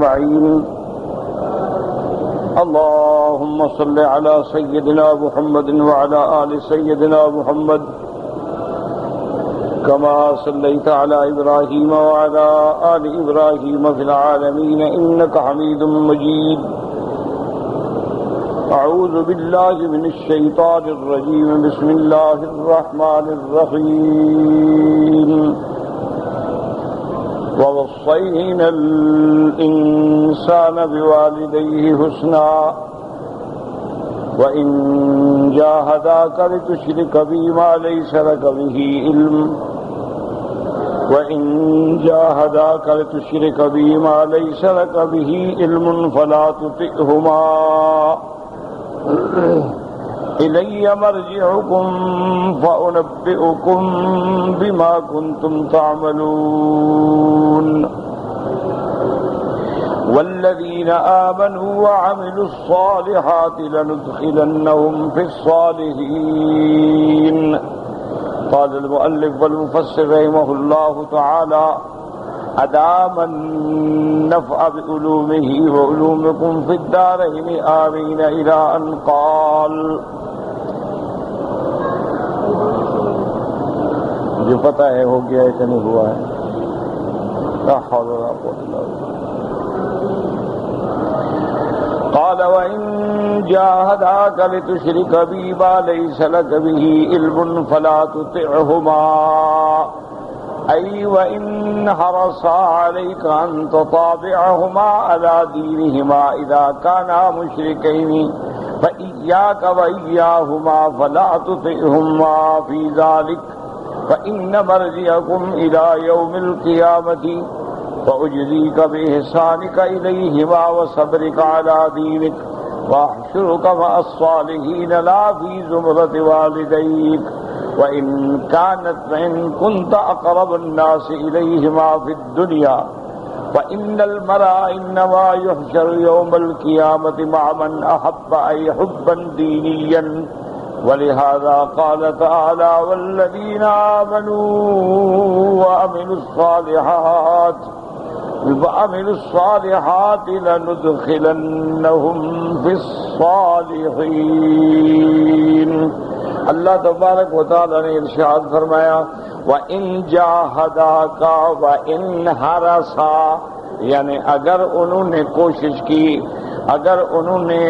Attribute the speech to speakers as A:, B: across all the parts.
A: أجمعين. اللهم صل على سيدنا محمد وعلى آل سيدنا محمد كما صليت على إبراهيم وعلى آل إبراهيم في العالمين إنك حميد مجيد. أعوذ بالله من الشيطان الرجيم. بسم الله الرحمن الرحيم. ووصينا الإنسان بوالديه حسنا وإن جاهداك لتشرك بي ما ليس لك به علم فلا تطعهما إلي مرجعكم فأنبئكم بما كنتم تعملون. والذين آمنوا وعملوا الصالحات لندخلنهم في الصالحين. قال المؤلف والمفسر رحمه الله تعالى: أدام النفع بعلومه وعلومكم في الدارين آمين إلى أن قال. مجھے پتہ ہے ہو گیا ہے کہ نہیں ہوا ہے. لا حول ولا قوة إلا بالله. قال وإن جاهداك لتشرك بي ما ليس لك به علم فلا تطعهما أي وإن حرصا عليك أن تطابعهما على دينهما إذا كانا مشركين فإياك وإياهما فلا تطعهما في ذلك فإن مرجعكم إلى يوم القيامة فأجزيك بإحسانك إليهما وصبرك على دينك وأحشرك مع الصالحين لا في زمرة والديك وإن كانت فإن كنت أقرب الناس إليهما في الدنيا وإن المرء إنما يحشر يوم القيامة مع من أحب أي حبا دينيا. ولهذا قال تعالى: والذين آمنوا وعملوا الصالحات لندخلنهم في الصالحين. اللہ تبارک و تعالی نے ارشاد فرمایا: وَإِن جَاهَدَاكَ وَإِنْ حَرَصَا، یعنی اگر انہوں نے کوشش کی، اگر انہوں نے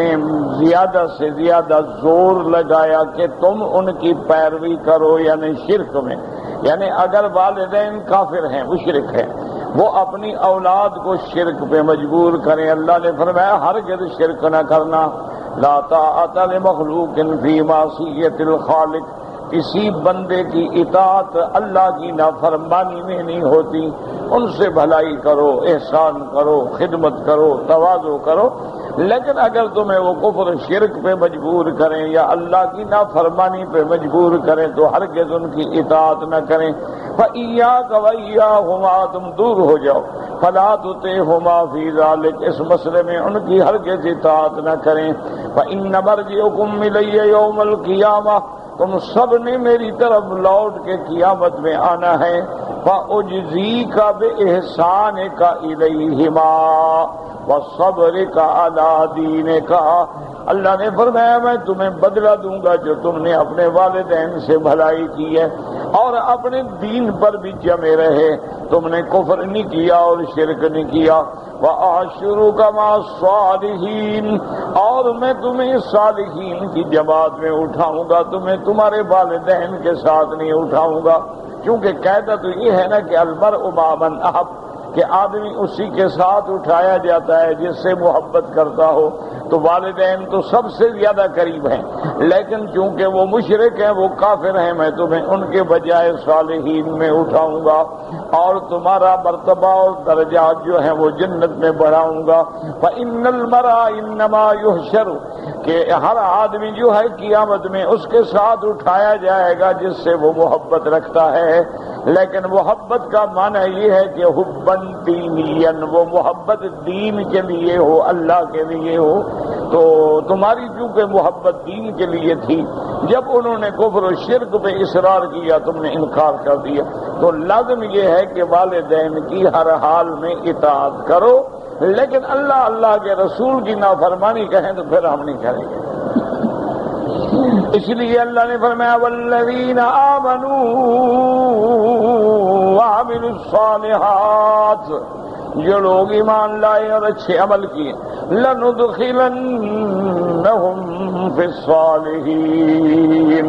A: زیادہ سے زیادہ زور لگایا کہ تم ان کی پیروی کرو، یعنی شرک میں، یعنی اگر والدین کافر ہیں، مشرک ہیں، وہ اپنی اولاد کو شرک پہ مجبور کریں، اللہ نے فرمایا ہرگز شرک نہ کرنا. لا طاعت لمخلوق فی معصیت الخالق، کسی بندے کی اطاعت اللہ کی نافرمانی میں نہیں ہوتی. ان سے بھلائی کرو، احسان کرو، خدمت کرو، تواضع کرو، لیکن اگر تمہیں وہ کفر شرک پہ مجبور کریں یا اللہ کی نافرمانی پہ مجبور کریں تو ہرگز ان کی اطاعت نہ کریں. فَإِيَّاكَ وَإِيَّاهُمَا، تم دور ہو جاؤ. فَلَا تُطِعْهُمَا فِي ذَلِكَ، اس مسئلے میں ان کی ہرگز اطاعت نہ کریں. فَإِنَّ مَرْجِعُكُمْ إِلَيَّ يَوْمَ الْقِيَامَةِ، تم سب نے میری طرف لوٹ کے قیامت میں آنا ہے. فَأُجْزِيكَ بِإِحْسَانِكَ إِلَيْهِمَا وَصَبْرِكَ عَلَى دِينِكَ. اللہ نے فرمایا میں تمہیں بدلہ دوں گا جو تم نے اپنے والدین سے بھلائی کی ہے اور اپنے دین پر بھی جمے رہے، تم نے کفر نہیں کیا اور شرک نہیں کیا. وَأَحْشُرُكَ مَعَ الصَّالِحِينَ، اور میں تمہیں صالحین کی جماعت میں اٹھاؤں گا، تمہیں تمہارے والدین کے ساتھ نہیں اٹھاؤں گا. کیونکہ قاعدہ تو یہ ہے نا کہ المرء مع من احب، کہ آدمی اسی کے ساتھ اٹھایا جاتا ہے جس سے محبت کرتا ہو. تو والدین تو سب سے زیادہ قریب ہیں، لیکن چونکہ وہ مشرک ہیں، وہ کافر ہیں، میں تمہیں ان کے بجائے صالحین میں اٹھاؤں گا اور تمہارا مرتبہ اور درجات جو ہیں وہ جنت میں بڑھاؤں گا. فَإِنَّ الْمَرْءَ إِنَّمَا يُحْشَرُ، کہ ہر آدمی جو ہے قیامت میں اس کے ساتھ اٹھایا جائے گا جس سے وہ محبت رکھتا ہے. لیکن محبت کا معنی یہ ہے کہ حباً دینیاً، وہ محبت دین کے لیے ہو، اللہ کے لیے ہو. تو تمہاری چونکہ محبت دین کے لیے تھی، جب انہوں نے کفر و شرک پہ اصرار کیا تم نے انکار کر دیا. تو لازم یہ ہے کہ والدین کی ہر حال میں اطاعت کرو، لیکن اللہ کے رسول کی نافرمانی کہیں تو پھر ہم نہیں کریں گے۔ اس لیے اللہ نے فرمایا والذین آمنوا وعملوا الصالحات، جو لوگ ایمان لائے اور اچھے عمل کیے، لندخلنہم فی الصالحین،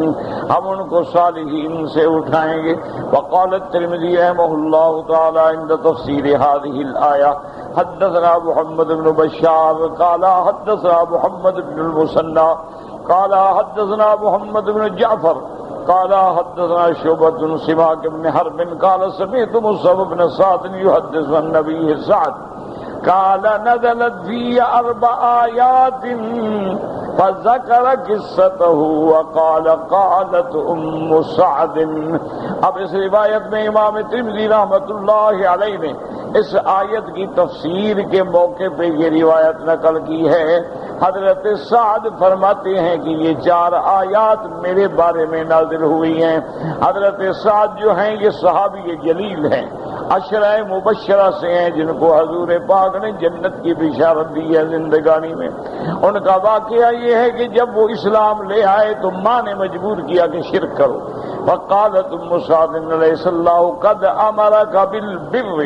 A: ہم ان کو صالحین سے اٹھائیں گے۔ وقال الترمذی رحمہ اللہ تعالی عند تفسیر هذه الآیہ حدثنا محمد بن بشار قال حدثنا محمد بن المثنى قال حدثنا محمد بن جعفر قال حدثنا شعبة بن سماك بن حرب قال سمعت مصعب بن سعد يحدث عن نبي سعد قال نزلت في 4 آيات فذكر قصته وقال قالت سعد۔ اب اس روایت میں امام ترمذی رحمۃ اللہ علیہ نے اس آیت کی تفسیر کے موقع پہ یہ روایت نقل کی ہے۔ حضرت سعد فرماتے ہیں کہ یہ 4 آیات میرے بارے میں نازل ہوئی ہیں۔ حضرت سعد جو ہیں یہ صحابی جلیل ہیں، عشرہ مبشرہ سے ہیں، جن کو حضور پاک نے جنت کی بشارت دی ہے زندگانی میں۔ ان کا واقعہ یہ ہے کہ جب وہ اسلام لے آئے تو ماں نے مجبور کیا کہ شرک کرو۔ فقالت ام سعد علیہ اللہ قد امرک بالبر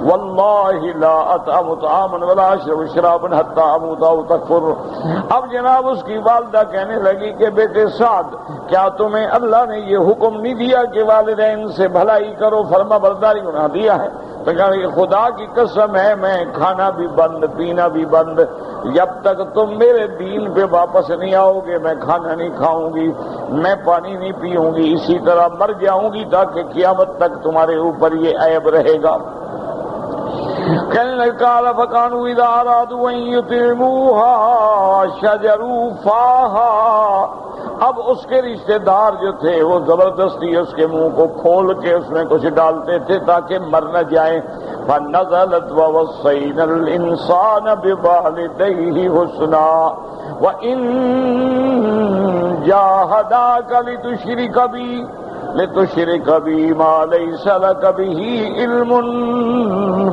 A: واللہ لا اطعم طعاما ولا اشرب شرابا حتى اموت او تکفر۔ اب جناب اس کی والدہ کہنے لگی کہ بیٹے سعد، کیا تمہیں اللہ نے یہ حکم نہیں دیا کہ والدین سے بھلائی کرو، فرما برداری انہیں دیا ہے؟ تو کہا کہ خدا کی قسم ہے میں کھانا بھی بند پینا بھی بند، جب تک تم میرے دین پہ واپس نہیں آؤ گے میں کھانا نہیں کھاؤں گی، میں پانی نہیں پیوں گی، اسی طرح مر جاؤں گی تاکہ قیامت تک تمہارے اوپر یہ عیب رہے گا۔ قال فكانوا اذا ارادوا ان يطعموها شجروا فاها۔ اب اس کے رشتہ دار جو تھے وہ زبردستی اس کے منہ کو کھول کے اس میں کچھ ڈالتے تھے تاکہ مر نہ جائے۔ فنزلت ووصينا الانسان بوالديه حسنا وان جاهداك لتشرك بي ما ليس لك به علم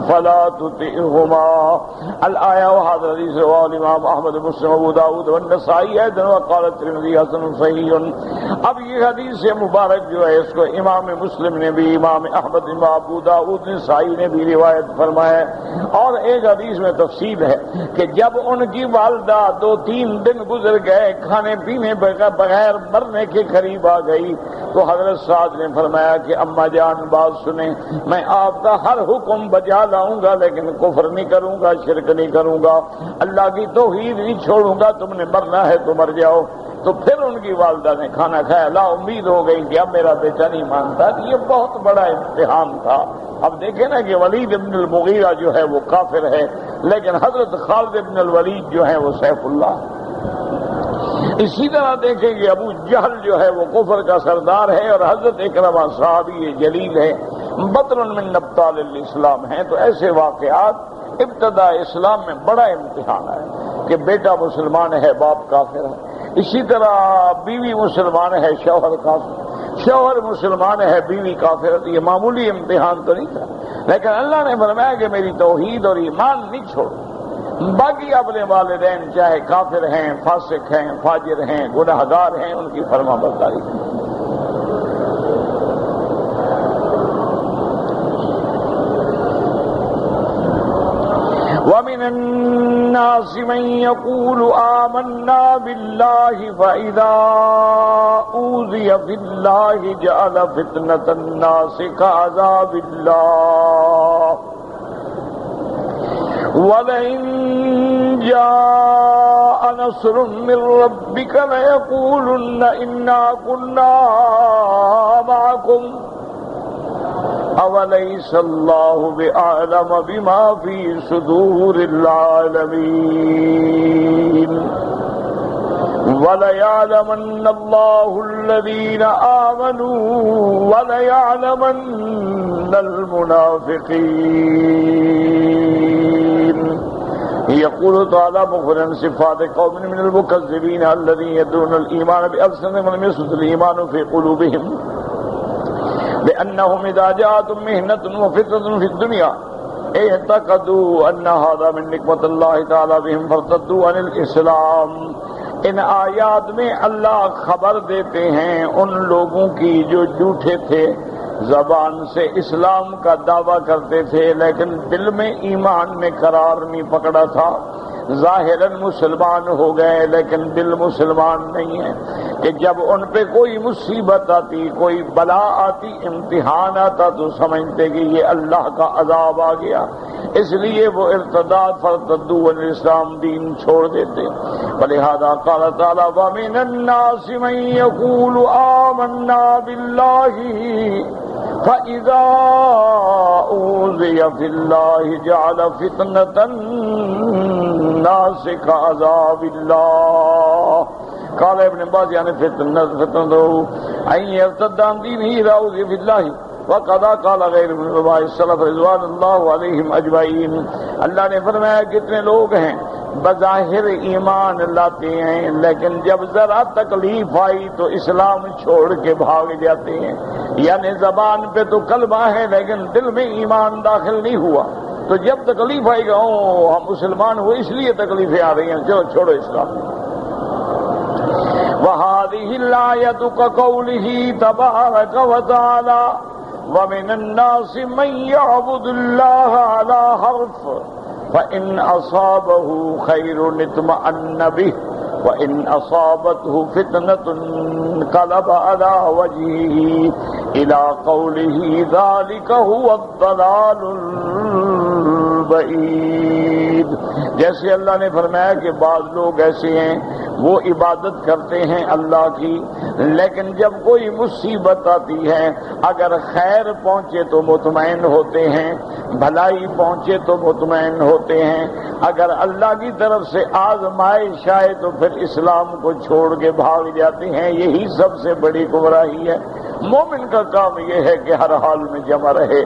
A: فلا تطعهما الآية۔ وهذا حديث رواه الإمام أحمد مسلم ابو داود والنسائی أيضا وقال الترمذي حسن صحيح۔ اب یہ حدیث مبارک جو ہے اس کو امام مسلم نے بھی، امام احمد، امام ابو داود نسائی نے بھی روایت فرمایا ہے۔ اور ایک حدیث میں تفصیل ہے کہ جب ان کی والدہ 2-3 دن گزر گئے کھانے پینے بغیر مرنے کے قریب آ گئی تو حضرت سعد نے فرمایا کہ اماں جان بات سنیں، میں آپ کا ہر حکم بجا لاؤں گا لیکن کفر نہیں کروں گا، شرک نہیں کروں گا، اللہ کی توحید نہیں چھوڑوں گا، تم نے مرنا ہے تو مر جاؤ۔ تو پھر ان کی والدہ نے کھانا کھایا، لا امید ہو گئی کہ اب میرا بیٹا نہیں مانتا۔ یہ بہت بڑا امتحان تھا۔ اب دیکھیں نا کہ ولید ابن المغیرہ جو ہے وہ کافر ہے، لیکن حضرت خالد ابن الولید جو ہے وہ سیف اللہ۔ اسی طرح دیکھیں گے ابو جہل جو ہے وہ کفر کا سردار ہے اور حضرت اکرمہ صحابی جلیل ہے، بطن من ابطال الاسلام ہیں۔ تو ایسے واقعات ابتدا اسلام میں بڑا امتحان ہے کہ بیٹا مسلمان ہے باپ کافر ہے، اسی طرح بیوی مسلمان ہے شوہر کافر، شوہر مسلمان ہے بیوی کافر۔ یہ معمولی امتحان تو نہیں تھا، لیکن اللہ نے فرمایا کہ میری توحید اور ایمان نہیں چھوڑو۔ باقی اپنے والدین چاہے کافر ہیں، فاسق ہیں، فاجر ہیں، گناہگار ہیں، ان کی فرما برداری کریں۔ وَمِنَ النَّاسِ مَن يَقُولُ آمَنَّا بِاللَّهِ فَإِذَا أُوذِيَ فِي اللَّهِ جَعَلَ فِتْنَةَ النَّاسِ كَعَذَابِ اللَّهِ وَلَئِن جَاءَ نَصْرٌ مِّن رَّبِّكَ لَيَقُولُنَّ إِنَّا كُنَّا مَعَكُمْ أَوَلَيْسَ اللَّهُ بِأَعْلَمَ بِمَا فِي صُدُورِ الْعَالَمِينَ وَلَيَعْلَمَنَّ اللَّهُ الَّذِينَ آمَنُوا وَلَيَعْلَمَنَّ الْمُنَافِقِينَ۔ يقول تعالى مخبرا صفات قوم من المكذبين الذين يدعون الإيمان بألسنتهم ولم يثبت الإيمان في قلوبهم لأنهم إذا جاءتهم مهنة وفتنة في الدنيا اعتقدوا ان هذا من نعمت اللہ تعالی بهم فارتدوا عن الاسلام۔ ان آیات میں اللہ خبر دیتے ہیں ان لوگوں کی جو جھوٹے تھے، زبان سے اسلام کا دعویٰ کرتے تھے لیکن دل میں ایمان نے قرار نہیں پکڑا تھا، ظاہراً مسلمان ہو گئے لیکن دل مسلمان نہیں ہے، کہ جب ان پہ کوئی مصیبت آتی، کوئی بلا آتی، امتحان آتا تو سمجھتے کہ یہ اللہ کا عذاب آ گیا، اس لیے وہ ارتداد فارتدوا عن الاسلام، دین چھوڑ دیتے۔ فلہذا قال تعالی ومن الناس من يقول آمنا باللہ فَإِذَا أُوذِيَ فِي اللَّهِ جَعَلَ فِتْنَةَ النَّاسِ كَعَذَابِ اللَّهِ قال ابن عباس یعنی فتنة أن يرتد عن دينه إذا أوذي في الله وقضا قال غیر من علماء السلف رضوان اللہ علیہم اجمعین۔ اللہ نے فرمایا کتنے لوگ ہیں بظاہر ایمان لاتے ہیں لیکن جب ذرا تکلیف آئی تو اسلام چھوڑ کے بھاگ جاتے ہیں، یعنی زبان پہ تو کلمہ ہے لیکن دل میں ایمان داخل نہیں ہوا، تو جب تکلیف آئے گا ہم مسلمان ہوئے اس لیے تکلیفیں آ رہی ہیں، چلو چھوڑو اسلام۔ وَهَذِهِ الْآيَةُ كَقَوْلِهِ تَبَارَكَ وَتَعَالَى وَمِنَ النَّاسِ مَن يَعْبُدُ اللَّهَ عَلَى حَرْفٍ فَإِنْ أَصَابَهُ خَيْرٌ اطْمَأَنَّ بِهِ وَإِنْ أَصَابَتْهُ فِتْنَةٌ انقلب عَلَى وَجْهِهِ إِلَى قَوْلِهِ ذَلِكَ هُوَ الضَّلَالُ الْبَعِيدُ۔ جیسے اللہ نے فرمایا کہ بعض لوگ ایسے ہیں وہ عبادت کرتے ہیں اللہ کی، لیکن جب کوئی مصیبت آتی ہے اگر خیر پہنچے تو مطمئن ہوتے ہیں، بھلائی پہنچے تو مطمئن ہوتے ہیں، اگر اللہ کی طرف سے آزمائش آئے تو پھر اسلام کو چھوڑ کے بھاگ جاتے ہیں۔ یہی سب سے بڑی گمراہی ہے۔ مومن کا کام یہ ہے کہ ہر حال میں جمع رہے،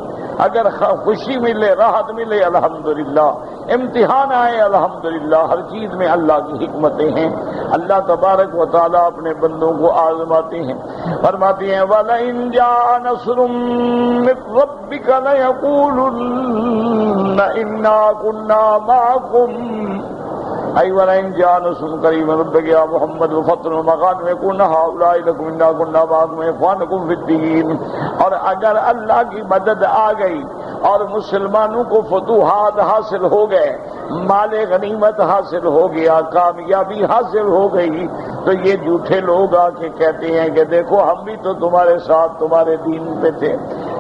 A: اگر خوشی ملے، راحت ملے الحمدللہ، امتحان آئے الحمدللہ، ہر چیز میں اللہ کی حکمتیں ہیں۔ اللہ تبارک و تعالیٰ اپنے بندوں کو آزماتے ہیں، فرماتے ہیں وَلَئِن جَاءَ نَصْرٌ مِّن رَّبِّكَ لَيَقُولُنَّ إِنَّا كُنَّا مَعَكُمْ أي ولئن جاء نصر قريب من ربك يا محمد وفتح ومغانم يكون هؤلاء لكم إنا كنا معكم إخوانكم في الدين۔ اور اگر اللہ کی مدد آ گئی اور مسلمانوں کو فتوحات حاصل ہو گئے، مال غنیمت حاصل ہو گیا، کامیابی حاصل ہو گئی، تو یہ جھوٹے لوگ آ کے کہتے ہیں کہ دیکھو ہم بھی تو تمہارے ساتھ تمہارے دین پہ تھے۔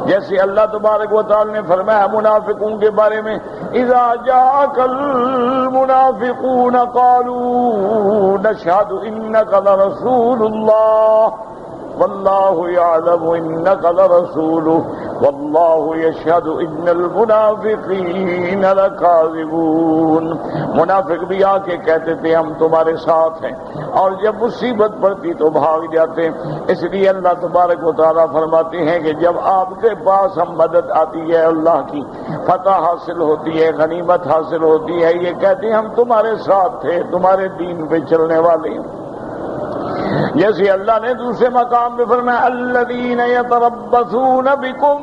A: جیسے اللہ تبارک و تعالی نے فرمایا منافقوں کے بارے میں اذا جاءك المنافقون قالوا نشهد انك لرسول الله والله يعلم انك لرسوله والله يشهد ان المنافقين لكاذبون۔ منافق بھی آ کے کہتے تھے ہم تمہارے ساتھ ہیں، اور جب مصیبت پڑتی تو بھاگ جاتے۔ اس لیے اللہ تبارک و تعالیٰ فرماتے ہیں کہ جب آپ کے پاس ہم مدد آتی ہے، اللہ کی فتح حاصل ہوتی ہے، غنیمت حاصل ہوتی ہے، یہ کہتے ہیں ہم تمہارے ساتھ تھے، تمہارے دین پہ چلنے والے ہیں۔ جیسے اللہ نے دوسرے مقام پہ فرمایا الذین یتربصون بکم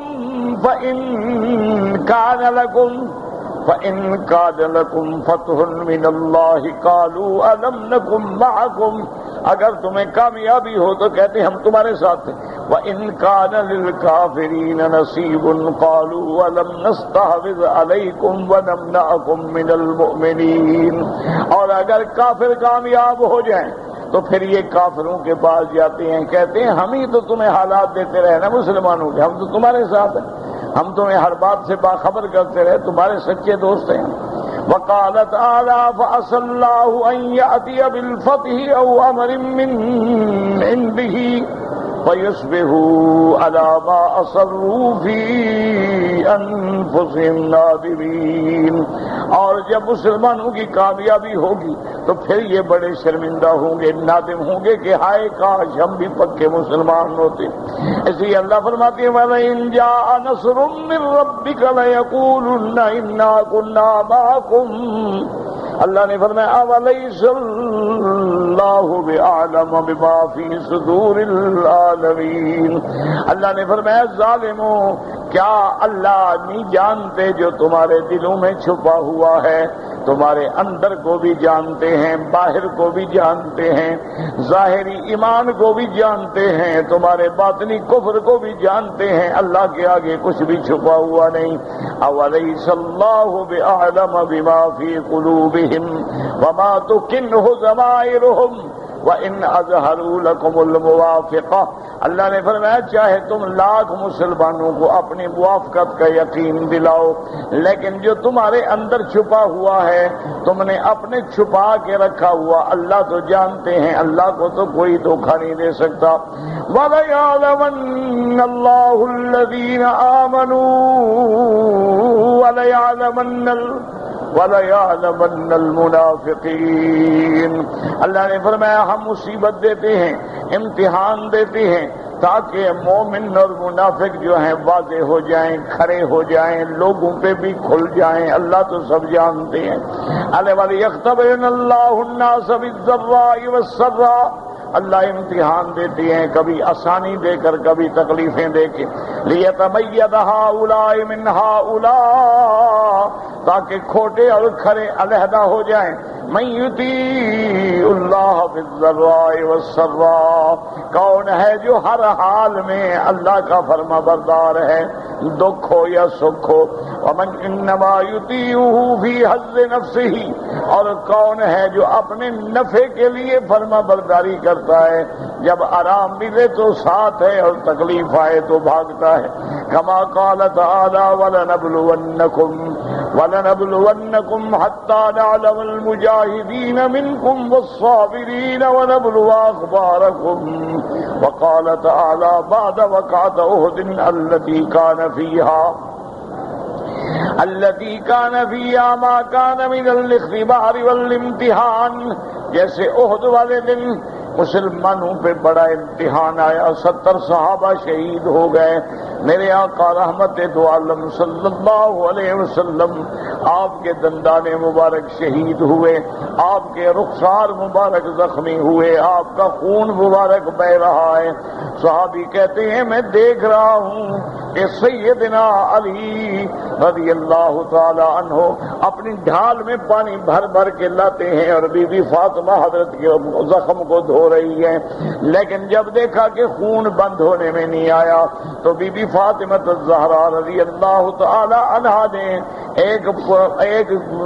A: فإن كان لكم فتح من اللہ قالوا ألم نكن معكم، اگر تمہیں کامیابی ہو تو کہتے ہم تمہارے ساتھ تھے۔ وَإِن كَانَ لِلْكَافِرِينَ نَصِيبٌ قَالُوا وَلَمْ نَسْتَحْوِذْ عَلَيْكُمْ وَنَمْنَعْكُمْ مِنَ الْمُؤْمِنِينَ، اور اگر کافر کامیاب ہو جائیں تو پھر یہ کافروں کے پاس جاتے ہیں، کہتے ہیں ہم ہی تو تمہیں حالات دیتے رہے نا مسلمانوں کے، ہم تو تمہارے ساتھ ہیں، ہم تمہیں ہر بات سے باخبر کرتے رہے، تمہارے سچے دوست ہیں۔ وقال تعالی فعسى الله ان يأتي بالفتح او امر من عنده فيصبحوا على ما اصروا في انفسهم نادمين، اور جب مسلمانوں کی کامیابی ہوگی تو پھر یہ بڑے شرمندہ ہوں گے، نادم ہوں گے کہ ہائے کاش ہم بھی پکے مسلمان ہوتے۔ اس لیے اللہ فرماتے ہیں وَلَئِن جَاءَ نَصْرٌ مِّن رَّبِّكَ لَيَقُولُنَّ إِنَّا كُنَّا مَعَكُمْ۔ اللہ نے فرمایا اَوَلَيْسَ اللَّهُ بِأَعْلَمَ بِمَا فِي صُدُورِ الْعَالَمِينَ۔ اللہ نے فرمایا ظالموں کیا اللہ نہیں جانتے جو تمہارے دلوں میں چھپا ہوا ہے؟ تمہارے اندر کو بھی جانتے ہیں، باہر کو بھی جانتے ہیں، ظاہری ایمان کو بھی جانتے ہیں، تمہارے باطنی کفر کو بھی جانتے ہیں۔ اللہ کے آگے کچھ بھی چھپا ہوا نہیں۔ اولیس اللہ بأعلم بما فی قلوبہم وما تکنہ ضمائرہم وَإِنْ أَظْهَرُوا لَكُمُ الْمُوَافِقَةَ۔ اللہ نے فرمایا چاہے تم لاکھ مسلمانوں کو اپنی موافقت کا یقین دلاؤ، لیکن جو تمہارے اندر چھپا ہوا ہے، تم نے اپنے چھپا کے رکھا ہوا، اللہ تو جانتے ہیں، اللہ کو تو کوئی دھوکہ نہیں دے سکتا۔ وَلَيَعْلَمَنَّ اللَّهُ الَّذِينَ آمَنُوا وَلَيَعْلَمَنَّ الْمُنَافِقِينَ۔ اللہ نے فرمایا ہم مصیبت دیتے ہیں، امتحان دیتے ہیں تاکہ مومن اور منافق جو ہیں واضح ہو جائیں، کھڑے ہو جائیں، لوگوں پہ بھی کھل جائیں۔ اللہ تو سب جانتے ہیں۔ وَلِيَخْتَبِرَنَّ اللَّهُ النَّاسَ بِالضَّرَّاءِ وَالسَّرَّاءِ۔ اللہ امتحان دیتے ہیں، کبھی آسانی دے کر، کبھی تکلیفیں دے کے۔ لِيَتَمَيَّزَ هَؤُلَاءِ مِنْ هَؤُلَاءِ، تاکہ کھوٹے اور کھرے علیحدہ ہو جائیں۔ مَن یُطِیعُ اللَّهَ بِالضَّرَّاءِ وَالسَّرَّاءِ، کون ہے جو ہر حال میں اللہ کا فرما بردار ہے، دکھ ہو یا سکھ ہو۔ وَمَن إِنَّمَا یُطِیعُهُ فِی حَظِّ نَفْسِهِ، اور کون ہے جو اپنے نفع کے لیے فرما برداری کرتا ہے، جب آرام ملے تو ساتھ ہے اور تکلیف آئے تو بھاگتا ہے۔ کما قال تعالی وَلَنَبْلُوَنَّكُمْ حَتَّى نَعْلَمَ الْمُجَاهِدِينَ مِنْكُمْ وَالصَّابِرِينَ وَنَبْلُوَ أَخْبَارَكُمْ۔ وقال تعالی بعد وقعت أحد التي كان فيها ما كان من الاختبار والامتحان، جیسے احد والے دن مسلمانوں پہ بڑا امتحان آیا، 70 صحابہ شہید ہو گئے۔ میرے آقا رحمت دو عالم صلی اللہ علیہ وسلم آپ کے دندان مبارک شہید ہوئے، آپ کے رخسار مبارک زخمی ہوئے، آپ کا خون مبارک بہ رہا ہے۔ صحابی کہتے ہیں میں دیکھ رہا ہوں کہ سیدنا علی رضی اللہ تعالی عنہ اپنی ڈھال میں پانی بھر بھر کے لاتے ہیں اور بی بی فاطمہ حضرت کے زخم کو دھو رہی ہے، لیکن جب دیکھا کہ خون بند ہونے میں نہیں آیا تو بی بی فاطمہ الزہرا رضی اللہ تعالی عنہا نے ایک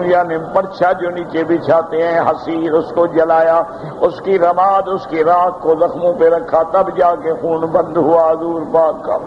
A: یعنی پرچھا جو نیچے بچھاتے ہیں حصیر، اس کو جلایا، اس کی رماد، اس کی راکھ کو زخموں پہ رکھا، تب جا کے خون بند ہوا حضور پاک کا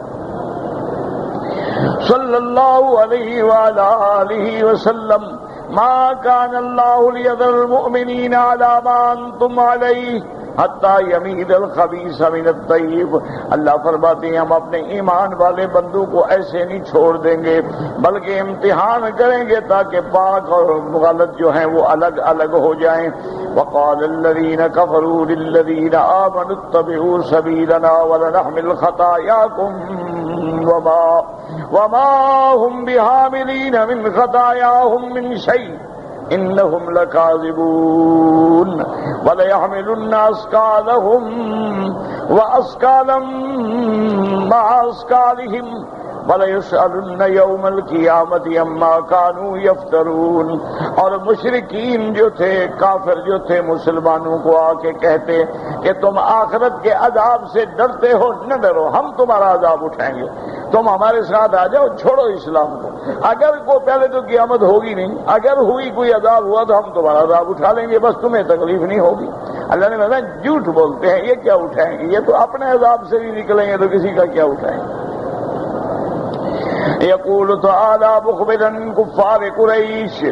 A: صلی اللہ علیہ وآلہ آلہ وسلم۔ ما كان الله ليذر المؤمنين على ما انتم عليه حتى يميز الخبيث من الطيب۔ اللہ فرماتے ہیں ہم اپنے ایمان والے بندوں کو ایسے نہیں چھوڑ دیں گے، بلکہ امتحان کریں گے تاکہ پاک اور غلط جو ہیں وہ الگ الگ ہو جائیں۔ وقال الذين كفروا للذين آمنوا اتبعوا سبيلنا ولنحمل خطاياكم وما هم بحاملين من خطاياهم من شيء إنهم لكاذبون وليحملن أثقالهم وأثقالا مع أثقالهم وَلَيُسْأَلُنَّ يَوْمَ الْقِيَامَةِ عَمَّا كَانُوا يَفْتَرُونَ۔ اور مشرکین جو تھے، کافر جو تھے، مسلمانوں کو آ کے کہتے کہ تم آخرت کے عذاب سے ڈرتے ہو، نہ ڈرو، ہم تمہارا عذاب اٹھائیں گے، تم ہمارے ساتھ آ جاؤ، چھوڑو اسلام کو۔ اگر کو پہلے تو قیامت ہوگی نہیں، اگر ہوئی کوئی عذاب ہوا تو ہم تمہارا عذاب اٹھا لیں گے، بس تمہیں تکلیف نہیں ہوگی۔ اللہ نے کہا جھوٹ بولتے ہیں، یہ کیا اٹھائیں گے، یہ تو اپنے عذاب سے بھی نکلیں گے تو کسی کا کیا اٹھائیں گے۔ يقول تعالى مخبرا كفار قريش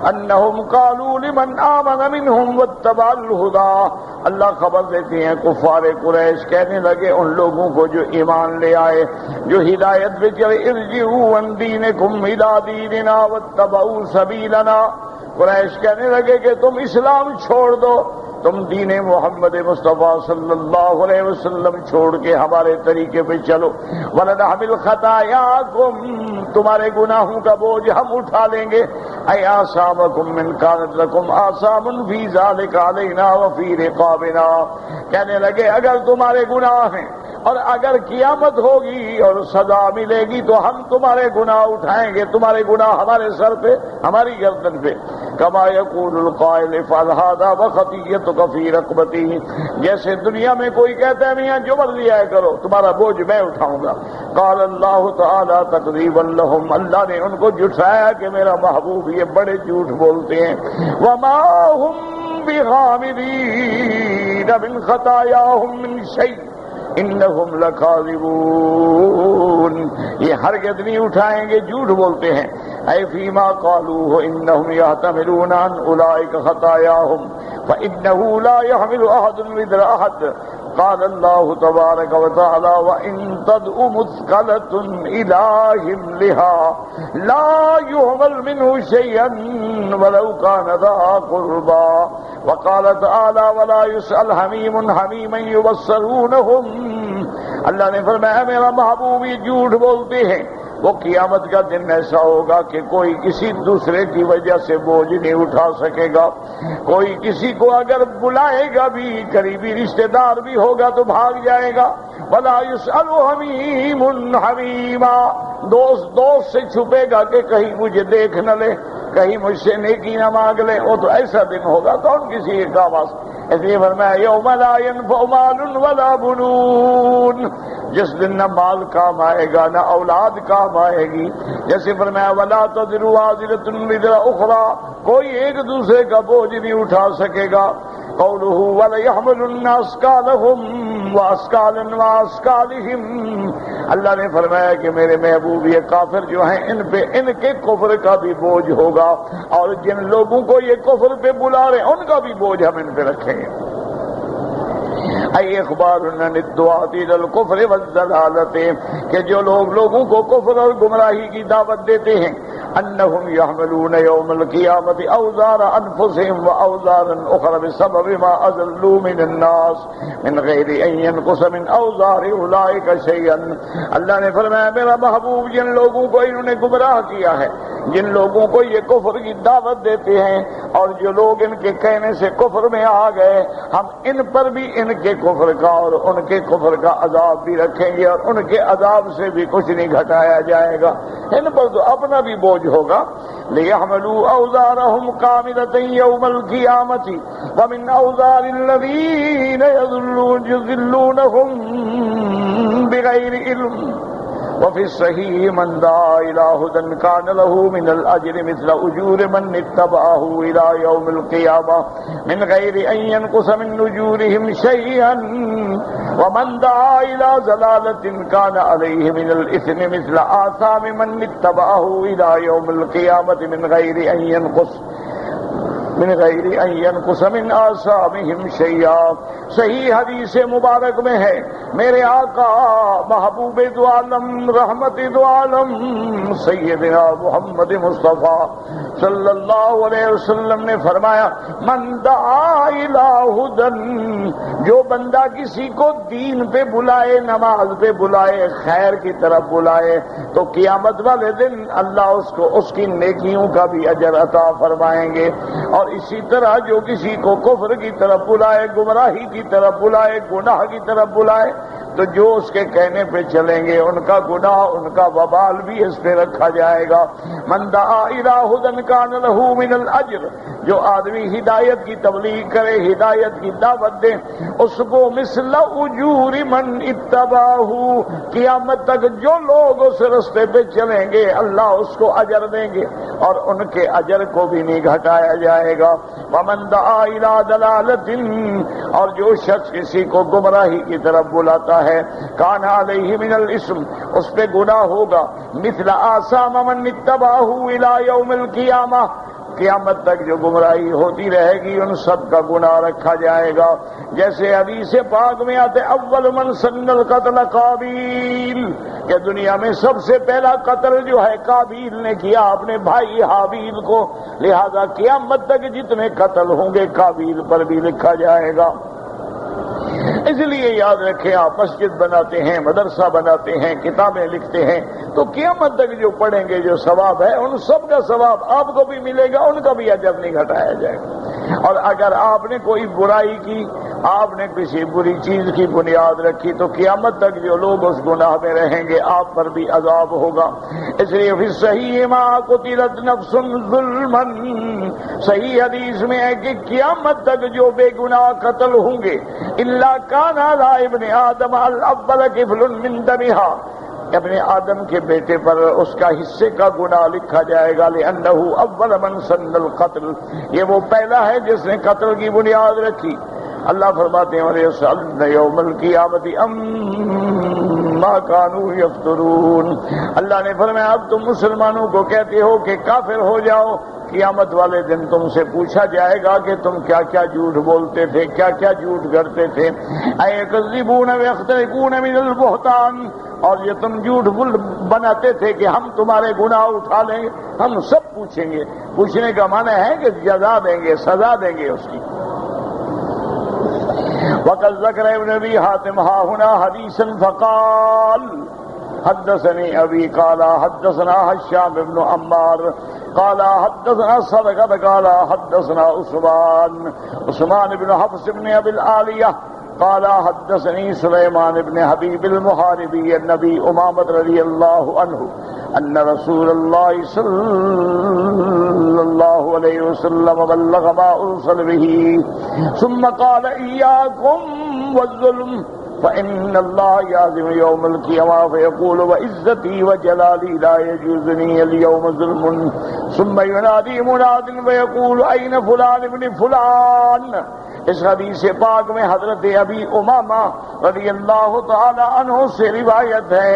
A: انهم قالوا لمن آمن منهم واتبع الهدى۔ اللہ خبر دیتے ہیں کفار قریش کہنے لگے ان لوگوں کو جو ایمان لے آئے، جو ہدایت پہ چلے، ارجعوا عن دینکم الى دیننا واتبعوا سبیلنا۔ قریش کہنے لگے کہ تم اسلام چھوڑ دو، تم دین محمد مصطفیٰ صلی اللہ علیہ وسلم چھوڑ کے ہمارے طریقے پہ چلو۔ وَلَنَحْمِلْ خَطَايَاكُمْ، تمہارے گناہوں کا بوجھ ہم اٹھا لیں گے۔ اَيْ آثَامَكُمْ مِنْ كَانَتْ لَكُمْ آثَامٌ فِي ذَلِكَ عَلَيْنَا وَفِي رِقَابِنَا۔ کہنے لگے اگر تمہارے گناہ ہیں اور اگر قیامت ہوگی اور سزا ملے گی تو ہم تمہارے گناہ اٹھائیں گے، تمہارے گناہ ہمارے سر پہ، ہماری گردن پہ۔ کما یقول القائل افعل هذا وخطیئتک فی رقبتی، جیسے دنیا میں کوئی کہتا ہے میاں جو مرضی آئے کرو، تمہارا بوجھ میں اٹھاؤں گا۔ قال اللہ تعالی تکذیبا لهم، اللہ نے ان کو جھٹلایا کہ میرا محبوب یہ بڑے جھوٹ بولتے ہیں۔ وما هم بغامدین من خطایاهم من شیء انہم لکاذبون، یہ ہرگز نہیں اٹھائیں گے، جھوٹ بولتے ہیں۔ اے فیما قالوہ انہم یحتملون ان اولئک خطایاہم فانہ لا يحمل احد وزر احد۔ قال اللہ تبارک وتعالی وان تدع مثقلۃ الی حملها لا يحمل منه شيئا ولو كان ذا قربى۔ وقال تعالی ولا يسأل حمیم حمیما یبصرونہم، اللہ نے فرمایا میرا محبوب یہ جھوٹ بولتے ہیں۔ وہ قیامت کا دن ایسا ہوگا کہ کوئی کسی دوسرے کی وجہ سے بوجھ نہیں اٹھا سکے گا، کوئی کسی کو اگر بلائے گا بھی، قریبی رشتہ دار بھی ہوگا تو بھاگ جائے گا۔ ولا يسأل حمیم حمیما، دوست سے چھپے گا کہ کہیں مجھے دیکھ نہ لے، کہیں مجھ سے نیکی نہ مانگ لے، وہ تو ایسا دن ہوگا کون کسی کے کام آ سکے۔ اس لیے فرمایا یوم لا ينفع مال ولا بنون، جس دن نہ مال کام آئے گا نہ اولاد کام آئے گی۔ جیسے فرمایا ولا تزر وازرۃ وزر اخرى، کوئی ایک دوسرے کا بوجھ نہیں اٹھا سکے گا۔ قولہ وَلَيَحْمِلُنَّ أَثْقَالَهُمْ وَأَثْقَالًا وَأَثْقَالِهِمْ، اللہ نے فرمایا کہ میرے محبوب یہ کافر جو ہیں ان پہ ان کے کفر کا بھی بوجھ ہوگا، اور جن لوگوں کو یہ کفر پہ بلا رہے ہیں ان کا بھی بوجھ ہم ان پہ رکھیں گے۔ ای اخبار عن الدعاة الى الكفر والضلالۃ، کہ جو لوگ لوگوں کو کفر اور گمراہی کی دعوت دیتے ہیں، انہم یحملون یوم القیامۃ اوزار انفسهم واوزارا اخرى بسبب ما اضلوا من الناس من غیر ان ينقص من اوزار اولئک شیئا، اللہ نے فرمایا میرا محبوب جن لوگوں کو انہوں نے گمراہ کیا ہے، جن لوگوں کو یہ کفر کی دعوت دیتے ہیں اور جو لوگ ان کے کہنے سے کفر میں آ گئے، ہم ان پر بھی ان کے کفر کا اور ان کے کفر کا عذاب بھی رکھیں گے، اور ان کے عذاب سے بھی کچھ نہیں گھٹایا جائے گا، ان پر تو اپنا بھی بوجھ ہوگا۔ لِيَحْمَلُوا أَوْزَارَهُمْ كَامِلَةً يَوْمَ الْقِيَامَةِ وَمِنْ أَوْزَارِ الَّذِينَ يُضِلُّونَهُم بِغَيْرِ عِلْمٍ۔ وفي الصحيح من دعا إلى هدى كان له من الأجر مثل أجور من اتبعه إلى يوم القيامة من غير أن ينقص من أجورهم شيئا ومن دعا إلى ضلالة كان عليه من الإثم مثل آثام من اتبعه إلى يوم القيامة من غير أن ينقص من آثامهم شيئا۔ صحیح حدیث مبارک میں ہے میرے آقا محبوب دو عالم رحمت دو عالم سیدنا محمد مصطفیٰ صلی اللہ علیہ وسلم نے فرمایا من دعا الی ہدی، جو بندہ کسی کو دین پہ بلائے، نماز پہ بلائے، خیر کی طرف بلائے، تو قیامت والے دن اللہ اس کو اس کی نیکیوں کا بھی اجر عطا فرمائیں گے۔ اور اسی طرح جو کسی کو کفر کی طرف بلائے، گمراہی کی طرف بلائے، گناہ کی طرف بلائے، تو جو اس کے کہنے پہ چلیں گے ان کا گناہ، ان کا وبال بھی اس پہ رکھا جائے گا۔ من دعا الی ہدی کان لہ من الاجر، جو آدمی ہدایت کی تبلیغ کرے، ہدایت کی دعوت دے، اس کو مثل اجور من اتبعہ، قیامت تک جو لوگ اس رستے پہ چلیں گے اللہ اس کو اجر دیں گے اور ان کے اجر کو بھی نہیں گھٹایا جائے گا۔ ومن دعا الی ضلالۃ، اور جو شخص کسی کو گمراہی کی طرف بلاتا ہے، کان علیہ من الاسم، اس پہ گناہ ہوگا، مثل آثام من اتبعہ الی یوم القیامہ، قیامت تک جو گمراہی ہوتی رہے گی ان سب کا گناہ رکھا جائے گا۔ جیسے حدیث پاک میں آتے اول من سن القتل قابیل، کہ دنیا میں سب سے پہلا قتل جو ہے قابیل نے کیا اپنے بھائی حابیل کو، لہذا قیامت تک جتنے قتل ہوں گے قابیل پر بھی لکھا جائے گا۔ اس لیے یاد رکھیں، آپ مسجد بناتے ہیں، مدرسہ بناتے ہیں، کتابیں لکھتے ہیں، تو قیامت تک جو پڑھیں گے جو ثواب ہے ان سب کا ثواب آپ کو بھی ملے گا، ان کا بھی اجر نہیں گھٹایا جائے گا۔ اور اگر آپ نے کوئی برائی کی آپ نے کسی بری چیز کی بنیاد رکھی تو قیامت تک جو لوگ اس گناہ میں رہیں گے آپ پر بھی عذاب ہوگا. اس لیے پھر صحیح ما قتلت نفس ظلما، صحیح حدیث میں ہے کہ قیامت تک جو بے گناہ قتل ہوں گے الا کان علی ابن آدم الاول کفل من دمها، ابن آدم کے بیٹے پر اس کا حصے کا گناہ لکھا جائے گا. لأنہ اول من سن القتل، یہ وہ پہلا ہے جس نے قتل کی بنیاد رکھی. اللہ فرماتے ہیں وَلَيُسْأَلُنَّ يَوْمَ الْقِيَامَةِ عَمَّا كَانُوا يَفْتَرُونَ. اللہ نے فرمایا اب تم مسلمانوں کو کہتے ہو کہ کافر ہو جاؤ، قیامت والے دن تم سے پوچھا جائے گا کہ تم کیا کیا جھوٹ بولتے تھے، کیا کیا جھوٹ کرتے تھے. اَيَكَذِّبُونَ وَيَخْتَرِقُونَ مِنَ الْبُهْتَانِ، اور یہ تم جھوٹ بناتے تھے کہ ہم تمہارے گناہ اٹھا لیں گے. ہم سب پوچھیں گے. پوچھنے کا معنی ہے کہ جزا دیں گے، سزا دیں گے اس کی. وقد ذكر ابن ابي حاتم ها هنا حديثا فقال حدثني ابي قال حدثنا هشام بن عمار قال حدثنا صدقة قال حدثنا عثمان بن حفص بن ابي العالية قال حدثني سليمان بن حبيب المحاربي النبي امامة رضي الله عنه ان رسول الله صلى الله عليه وسلم بلغ ما ارسل به ثم قال اياكم والظلم فإن الله يعزم يوم القيامة فيقول وعزتي وجلالي لا يجوزني اليوم ظلم ثم ينادي مناد فيقول أين فلان ابن فلان. اس حدیث پاک میں حضرت ابی امامہ رضی اللہ تعالی عنہ سے روایت ہے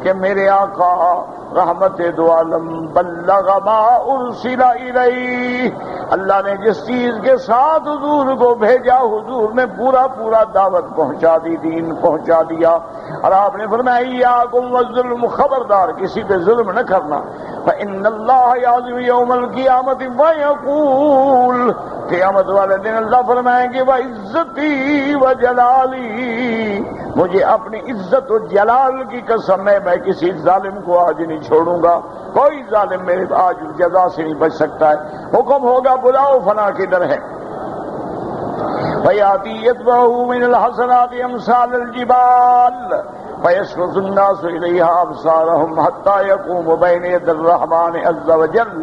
A: کہ میرے آقا رحمت دو عالم بلغ ما ارسل الیہ، اللہ نے جس چیز کے ساتھ حضور کو بھیجا حضور نے پورا دعوت پہنچا دی، دین پہنچا دیا. اور آپ نے فرمایا ایاکم والظلم، خبردار کسی پہ ظلم نہ کرنا. فإن اللہ یعظم یوم القیامت ویقول، قیامت والے دن اللہ فرمائیں گے وعزتی وجلالی، مجھے اپنی عزت و جلال کی قسم ہے میں کسی ظالم کو آج نہیں چھوڑوں گا. کوئی ظالم میرے آج جزا سے نہیں بچ سکتا ہے. حکم ہوگا بلاؤ فلاں کدھر ہے. فَيَأْتِي يَتْبَعُهُ مِنَ الْحَسَنَاتِ أَمْثَالَ الْجِبَالِ فَيَسْرُفُ النَّاسُ إِلَيْهَا أَبْصَارَهُمْ حَتَّى يَقُومُ بَيْنَ يَدَيِ الرَّحْمَنِ عَزَّ وَجَلَّ.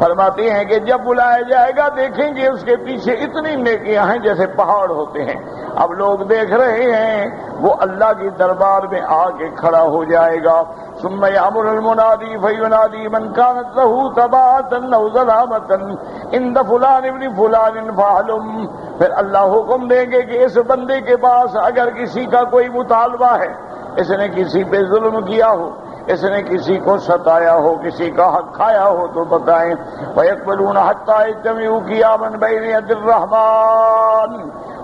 A: فرماتے ہیں کہ جب بلایا جائے گا دیکھیں گے اس کے پیچھے اتنی نیکیاں ہیں جیسے پہاڑ ہوتے ہیں. اب لوگ دیکھ رہے ہیں، وہ اللہ کی دربار میں آ کے کھڑا ہو جائے گا. ثم يأمر المنادي فينادي من كانت له تبعة أو ظلامة عند فلان ابن فلان فاعلم. پھر اللہ حکم دیں گے کہ اس بندے کے پاس اگر کسی کا کوئی مطالبہ ہے، اس نے کسی پہ ظلم کیا ہو، اس نے کسی کو ستایا ہو، کسی کا حق کھایا ہو تو بتائیں. وَيَقْبَلُونَ حَتَّى يَجْتَمِعُوا قِيَامًا بَيْنَ يَدَيِ الرَّحْمَنِ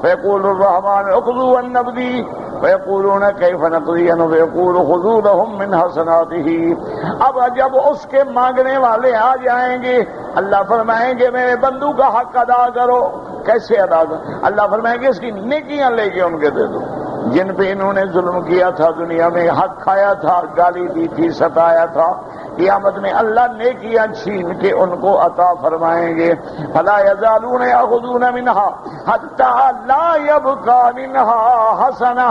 A: فَيَقُولُ الرَّحْمَنُ اقْضُوا عَنْ عَبْدِي فَيَقُولُونَ كَيْفَ نَقْضِي عَنْهُ فَيَقُولُ خُذُوا لَهُم مِّنْ حَسَنَاتِهِ. اب جب اس کے مانگنے والے آ جائیں گے اللہ فرمائیں گے میرے بندو کا حق ادا کرو. کیسے ادا کرو؟ اللہ فرمائیں گے اس کی نیکیاں لے کے ان کے دے دو جن پہ انہوں نے ظلم کیا تھا، دنیا میں حق کھایا تھا، گالی دی تھی، ستایا تھا. قیامت میں اللہ نیکیاں چھین کے ان کو عطا فرمائیں گے. فلا یزالون یاخذون منها حتى لا يبقى منها حسنہ.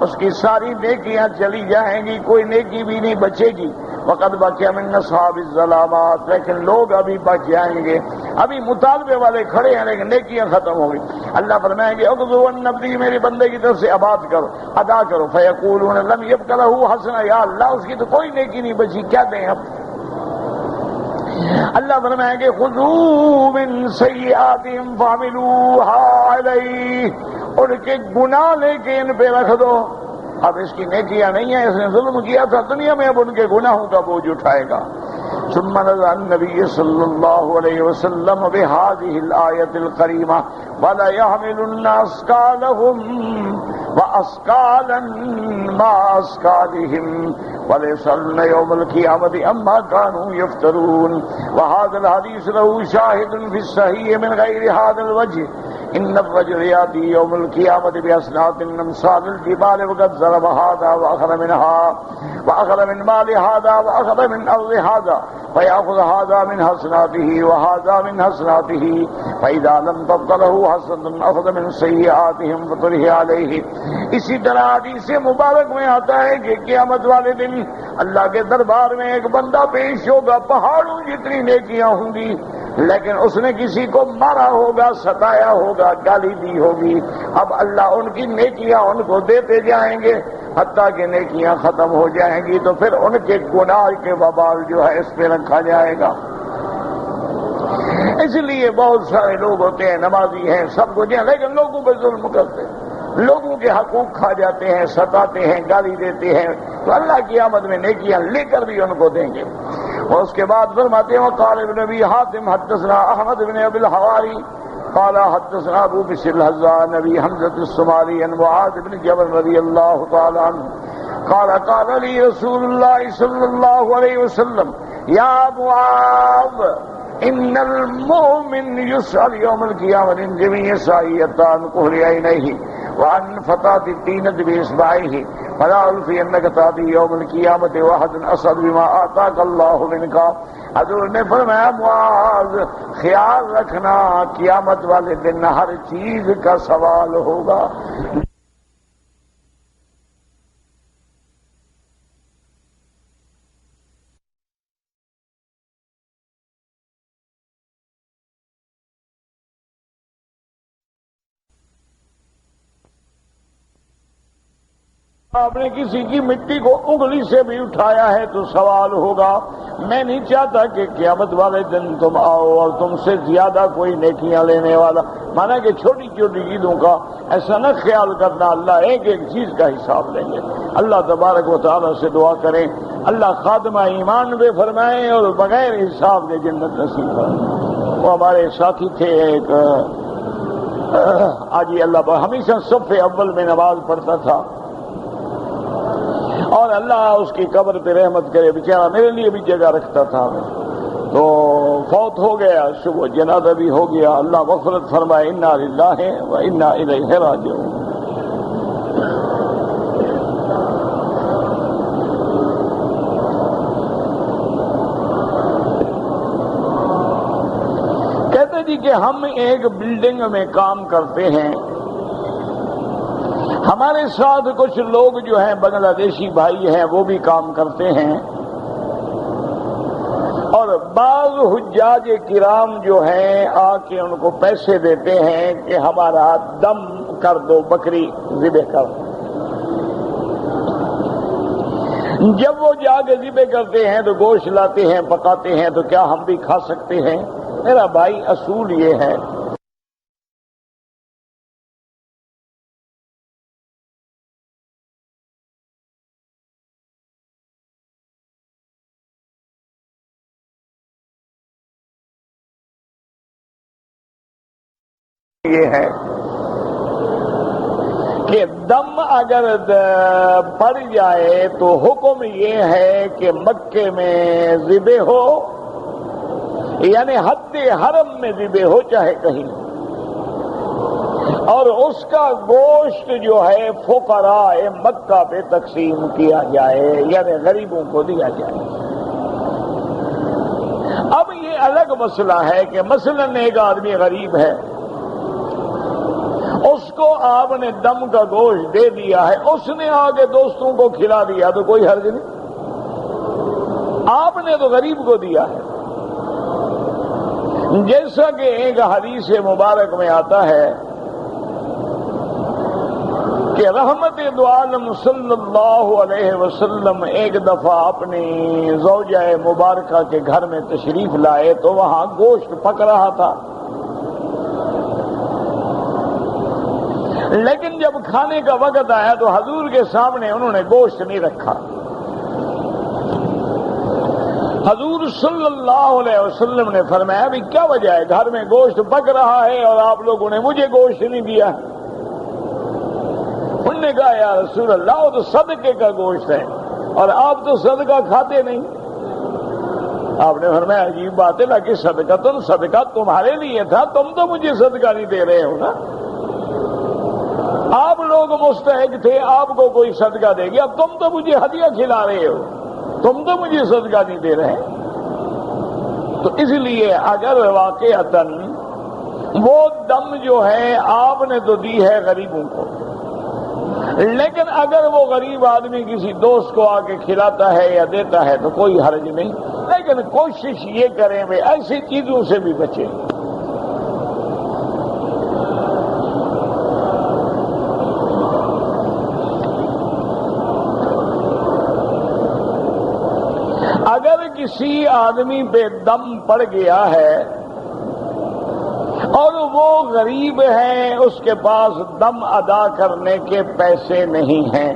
A: اس کی ساری نیکیاں چلی جائیں گی، کوئی نیکی بھی نہیں بچے گی. وقد بقي من اصحاب الظلامات، لیکن لوگ ابھی بچ جائیں گے. ابھی مطالبے والے کھڑے ہیں لیکن نیکیاں ختم ہو گئی. اللہ فرمائیں گے اقضوا عن عبدی، میرے بندے کی طرف سے آباد کرو، ادا کرو. فیقولون لم يبق له حسنہ، یا اللہ اس کی تو کوئی نیکی نہیں بچی، کیا دیں اب؟ اللہ فرمائیں گے خذوا من سیئاتہم فاعملوها علیہ، ان کے گناہ لے کے ان پہ رکھ دو. اب اس کی نیکیاں نہیں ہیں، اس نے ظلم کیا تھا دنیا میں، اب ان کے گناہوں کا بوجھ اٹھائے گا. ثم نزل النبي صلى الله عليه وسلم بهذه الآية الكريمة ولا يحملن أثقالهم وأثقالا مع أثقالهم وليسألن يوم القيامة عما كانوا يفترون. وهذا الحديث له شاهد في الصحيح من غير هذا الوجه. إن الرجل يأتي يوم القيامة بأسناد أمثال الجبال وقد ضرب هذا وأخذ منها وأخذ من مال هذا وأخذ من أرض هذا فيأخذ هذا من حسناته وهذا من حسناته فإذا لم تبق له حسنة أخذ من سيئاتهم فطرح عليه. اسی طرح حدیث مبارک میں آتا ہے کہ قیامت والے دن اللہ کے دربار میں ایک بندہ پیش ہوگا، پہاڑوں جتنی نیکیاں ہوں گی، لیکن اس نے کسی کو مارا ہوگا، ستایا ہوگا، گالی دی ہوگی. اب اللہ ان کی نیکیاں ان کو دیتے جائیں گے حتیٰ کہ نیکیاں ختم ہو جائیں گی، تو پھر ان کے گناہ کے وبال جو ہے اس پہ رکھا جائے گا. اس لیے بہت سارے لوگ ہوتے ہیں، نمازی ہیں، سب کچھ ہیں، لیکن لوگوں پہ ظلم کرتے ہیں، لوگوں کے حقوق کھا جاتے ہیں، ستاتے ہیں، گالی دیتے ہیں. تو اللہ قیامت میں نیکیاں لے کر بھی ان کو دیں گے. اور اس کے بعد فرماتے ہیں وقال ابن ابی حاتم حدثنا احمد بن ابی الحواری قال حدثنا ابو بشر الحزان ابي حمزة الصومالي عن معاذ بن جبل رضي الله تعالى عنه قال قال لي رسول الله صلى الله عليه وسلم يا معاذ ان المؤمن يسأل يوم القيامة عن جميع سعيتان كحل عينيه وعن فتاة الدينة بإصبعيه فلا ألفينك تأتي يوم القيامة واحد أسعد بما آتاك الله منك. حضور نے فرمایا معاذ خیال رکھنا قیامت والے دن ہر چیز کا سوال ہوگا. آپ نے کسی کی مٹی کو انگلی سے بھی اٹھایا ہے تو سوال ہوگا. میں نہیں چاہتا کہ قیامت والے دن تم آؤ اور تم سے زیادہ کوئی نیکیاں لینے والا، مانا کہ چھوٹی چھوٹی چیزوں کا ایسا نہ خیال کرنا، اللہ ایک ایک چیز کا حساب لیں گے. اللہ تبارک و تعالیٰ سے دعا کریں اللہ خاتمہ ایمان پہ فرمائیں اور بغیر حساب کے جنت نصیب کریں. وہ ہمارے ساتھی تھے ایک آجی اللہ ہمیشہ صف اول میں نماز پڑھتا تھا اور اللہ اس کی قبر پہ رحمت کرے، بیچارہ میرے لیے بھی جگہ رکھتا تھا. تو فوت ہو گیا، صبح جنازہ بھی ہو گیا. اللہ مغفرت فرمائے، انا للہ و انا الیہ راجعون. کہتے جی کہ ہم ایک بلڈنگ میں کام کرتے ہیں، ہمارے ساتھ کچھ لوگ جو ہیں بنگلہ دیشی بھائی ہیں وہ بھی کام کرتے ہیں، اور بعض حجاج کرام جو ہیں آ کے ان کو پیسے دیتے ہیں کہ ہمارا دم کر دو، بکری ذبح کر دو. جب وہ جا کے ذبح کرتے ہیں تو گوشت لاتے ہیں، پکاتے ہیں، تو کیا ہم بھی کھا سکتے ہیں؟ میرا بھائی اصول یہ ہے کہ دم اگر پڑ جائے تو حکم یہ ہے کہ مکے میں ذبح ہو، یعنی حد حرم میں ذبح ہو چاہے کہیں، اور اس کا گوشت جو ہے فقراء مکہ پہ تقسیم کیا جائے، یعنی غریبوں کو دیا جائے. اب یہ الگ مسئلہ ہے کہ مثلا ایک آدمی غریب ہے، اس کو آپ نے دم کا گوشت دے دیا ہے، اس نے آگے دوستوں کو کھلا دیا تو کوئی حرج نہیں، آپ نے تو غریب کو دیا ہے. جیسا کہ ایک حدیث مبارک میں آتا ہے کہ رحمت دو عالم صلی اللہ علیہ وسلم ایک دفعہ اپنی زوجہ مبارکہ کے گھر میں تشریف لائے تو وہاں گوشت پک رہا تھا، لیکن جب کھانے کا وقت آیا تو حضور کے سامنے انہوں نے گوشت نہیں رکھا. حضور صلی اللہ علیہ وسلم نے فرمایا بھی کیا وجہ ہے، گھر میں گوشت پک رہا ہے اور آپ لوگوں نے مجھے گوشت نہیں دیا. انہوں نے کہا یا رسول اللہ وہ تو صدقے کا گوشت ہے اور آپ تو صدقہ کھاتے نہیں. آپ نے فرمایا عجیب بات ہے، کہ صدقہ تمہارے لیے تھا، تم تو مجھے صدقہ نہیں دے رہے ہو نا. آپ لوگ مستحق تھے، آپ کو کوئی صدقہ دے گیا، اب تم تو مجھے ہدیہ کھلا رہے ہو، تم تو مجھے صدقہ نہیں دے رہے. تو اس لیے اگر واقعتاً وہ دم جو ہے آپ نے تو دی ہے غریبوں کو، لیکن اگر وہ غریب آدمی کسی دوست کو آ کے کھلاتا ہے یا دیتا ہے تو کوئی حرج نہیں، لیکن کوشش یہ کریں کہ ایسی چیزوں سے بھی بچیں۔ اگر کسی آدمی پہ دم پڑ گیا ہے اور وہ غریب ہے، اس کے پاس دم ادا کرنے کے پیسے نہیں ہیں،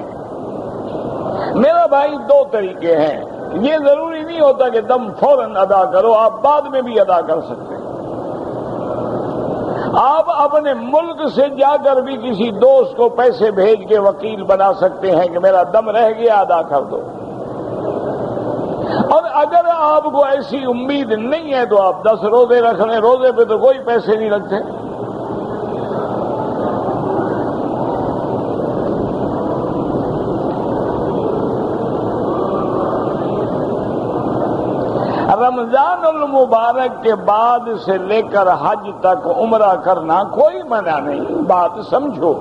A: میرا بھائی دو طریقے ہیں، یہ ضروری نہیں ہوتا کہ دم فوراً ادا کرو، آپ بعد میں بھی ادا کر سکتے ہیں۔ آپ اپنے ملک سے جا کر بھی کسی دوست کو پیسے بھیج کے وکیل بنا سکتے ہیں کہ میرا دم رہ گیا، ادا کر دو۔ اور اگر آپ کو ایسی امید نہیں ہے تو آپ 10 روزے رکھ لیں، روزے پہ تو کوئی پیسے نہیں لگتے۔ رمضان المبارک کے بعد سے لے کر حج تک عمرہ کرنا کوئی منع نہیں، بات سمجھو۔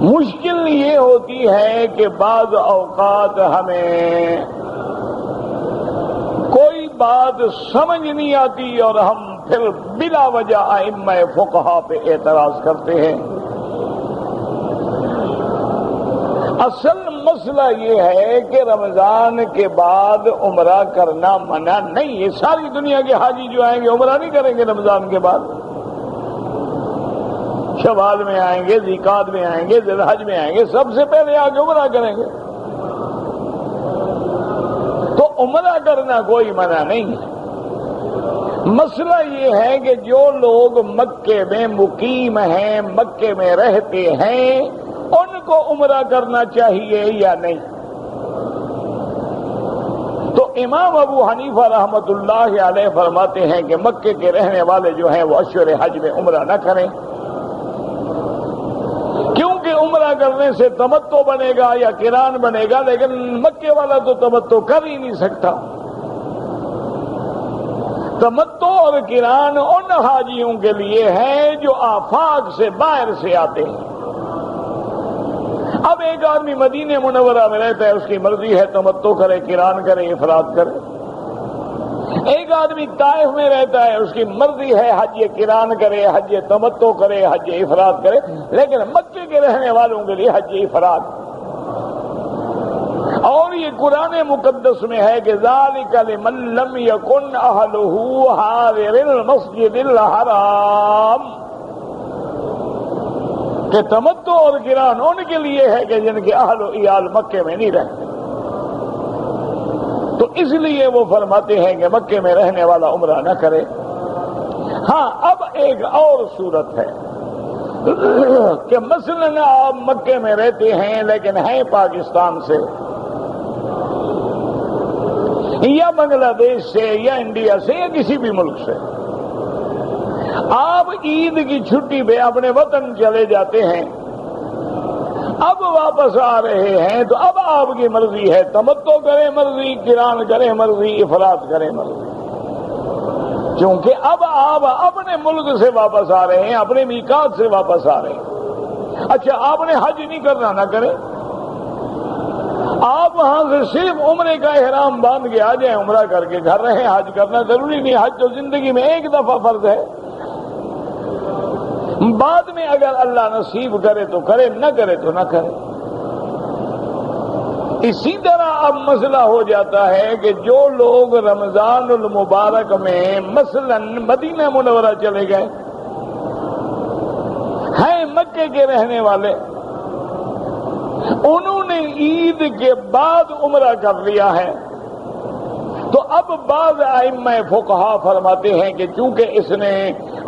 A: مشکل یہ ہوتی ہے کہ بعض اوقات ہمیں کوئی بات سمجھ نہیں آتی اور ہم پھر بلا وجہ ائمہ فقہا پہ اعتراض کرتے ہیں۔ اصل مسئلہ یہ ہے کہ رمضان کے بعد عمرہ کرنا منع نہیں ہے۔ ساری دنیا کے حاجی جو آئیں گے عمرہ نہیں کریں گے رمضان کے بعد، شوال میں آئیں گے، ذیقعد میں آئیں گے، ذی الحج میں آئیں گے، سب سے پہلے آگے عمرہ کریں گے۔ تو عمرہ کرنا کوئی منع نہیں ہے۔ مسئلہ یہ ہے کہ جو لوگ مکے میں مقیم ہیں، مکے میں رہتے ہیں، ان کو عمرہ کرنا چاہیے یا نہیں؟ تو امام ابو حنیفہ رحمۃ اللہ علیہ فرماتے ہیں کہ مکے کے رہنے والے جو ہیں وہ اشہر حج میں عمرہ نہ کریں، کیونکہ عمرہ کرنے سے تمتع بنے گا یا قران بنے گا، لیکن مکے والا تو تمتع کر ہی نہیں سکتا۔ تمتع اور قران ان حاجیوں کے لیے ہے جو آفاق سے باہر سے آتے ہیں۔ اب ایک آدمی مدینہ منورہ میں رہتا ہے، اس کی مرضی ہے تمتع کرے، قران کرے، افراد کرے۔ ایک آدمی طائف میں رہتا ہے، اس کی مرضی ہے حج قران کرے، حج تمتع کرے، حج افراد کرے، لیکن مکے کے رہنے والوں کے لیے حج افراد۔ اور یہ قرآن مقدس میں ہے کہ ذالک لمن لم یکن اہلہ حاضر المسجد الحرام، کہ تمتع اور قران ان کے لیے ہے کہ جن کے اہل و عیال مکے میں نہیں رہتے۔ تو اس لیے وہ فرماتے ہیں کہ مکے میں رہنے والا عمرہ نہ کرے۔ ہاں، اب ایک اور صورت ہے کہ مثلاً آپ مکے میں رہتے ہیں لیکن ہیں پاکستان سے یا بنگلہ دیش سے یا انڈیا سے یا کسی بھی ملک سے، آپ عید کی چھٹی پہ اپنے وطن چلے جاتے ہیں، اب واپس آ رہے ہیں تو اب آپ کی مرضی ہے تمتع کریں مرضی، قران کریں مرضی، افراد کریں مرضی، کیونکہ اب آپ اپنے ملک سے واپس آ رہے ہیں، اپنے میقات سے واپس آ رہے ہیں۔ اچھا، آپ نے حج نہیں کرنا، نہ کریں، آپ وہاں سے صرف عمرے کا احرام باندھ کے آ جائیں، عمرہ کر کے گھر رہیں، حج کرنا ضروری نہیں، حج تو زندگی میں ایک دفعہ فرض ہے، بعد میں اگر اللہ نصیب کرے تو کرے، نہ کرے تو نہ کرے۔ اسی طرح اب مسئلہ ہو جاتا ہے کہ جو لوگ رمضان المبارک میں مثلا مدینہ منورہ چلے گئے ہیں، مکے کے رہنے والے، انہوں نے عید کے بعد عمرہ کر لیا ہے، تو اب بعض ائمہ فقہا فرماتے ہیں کہ چونکہ اس نے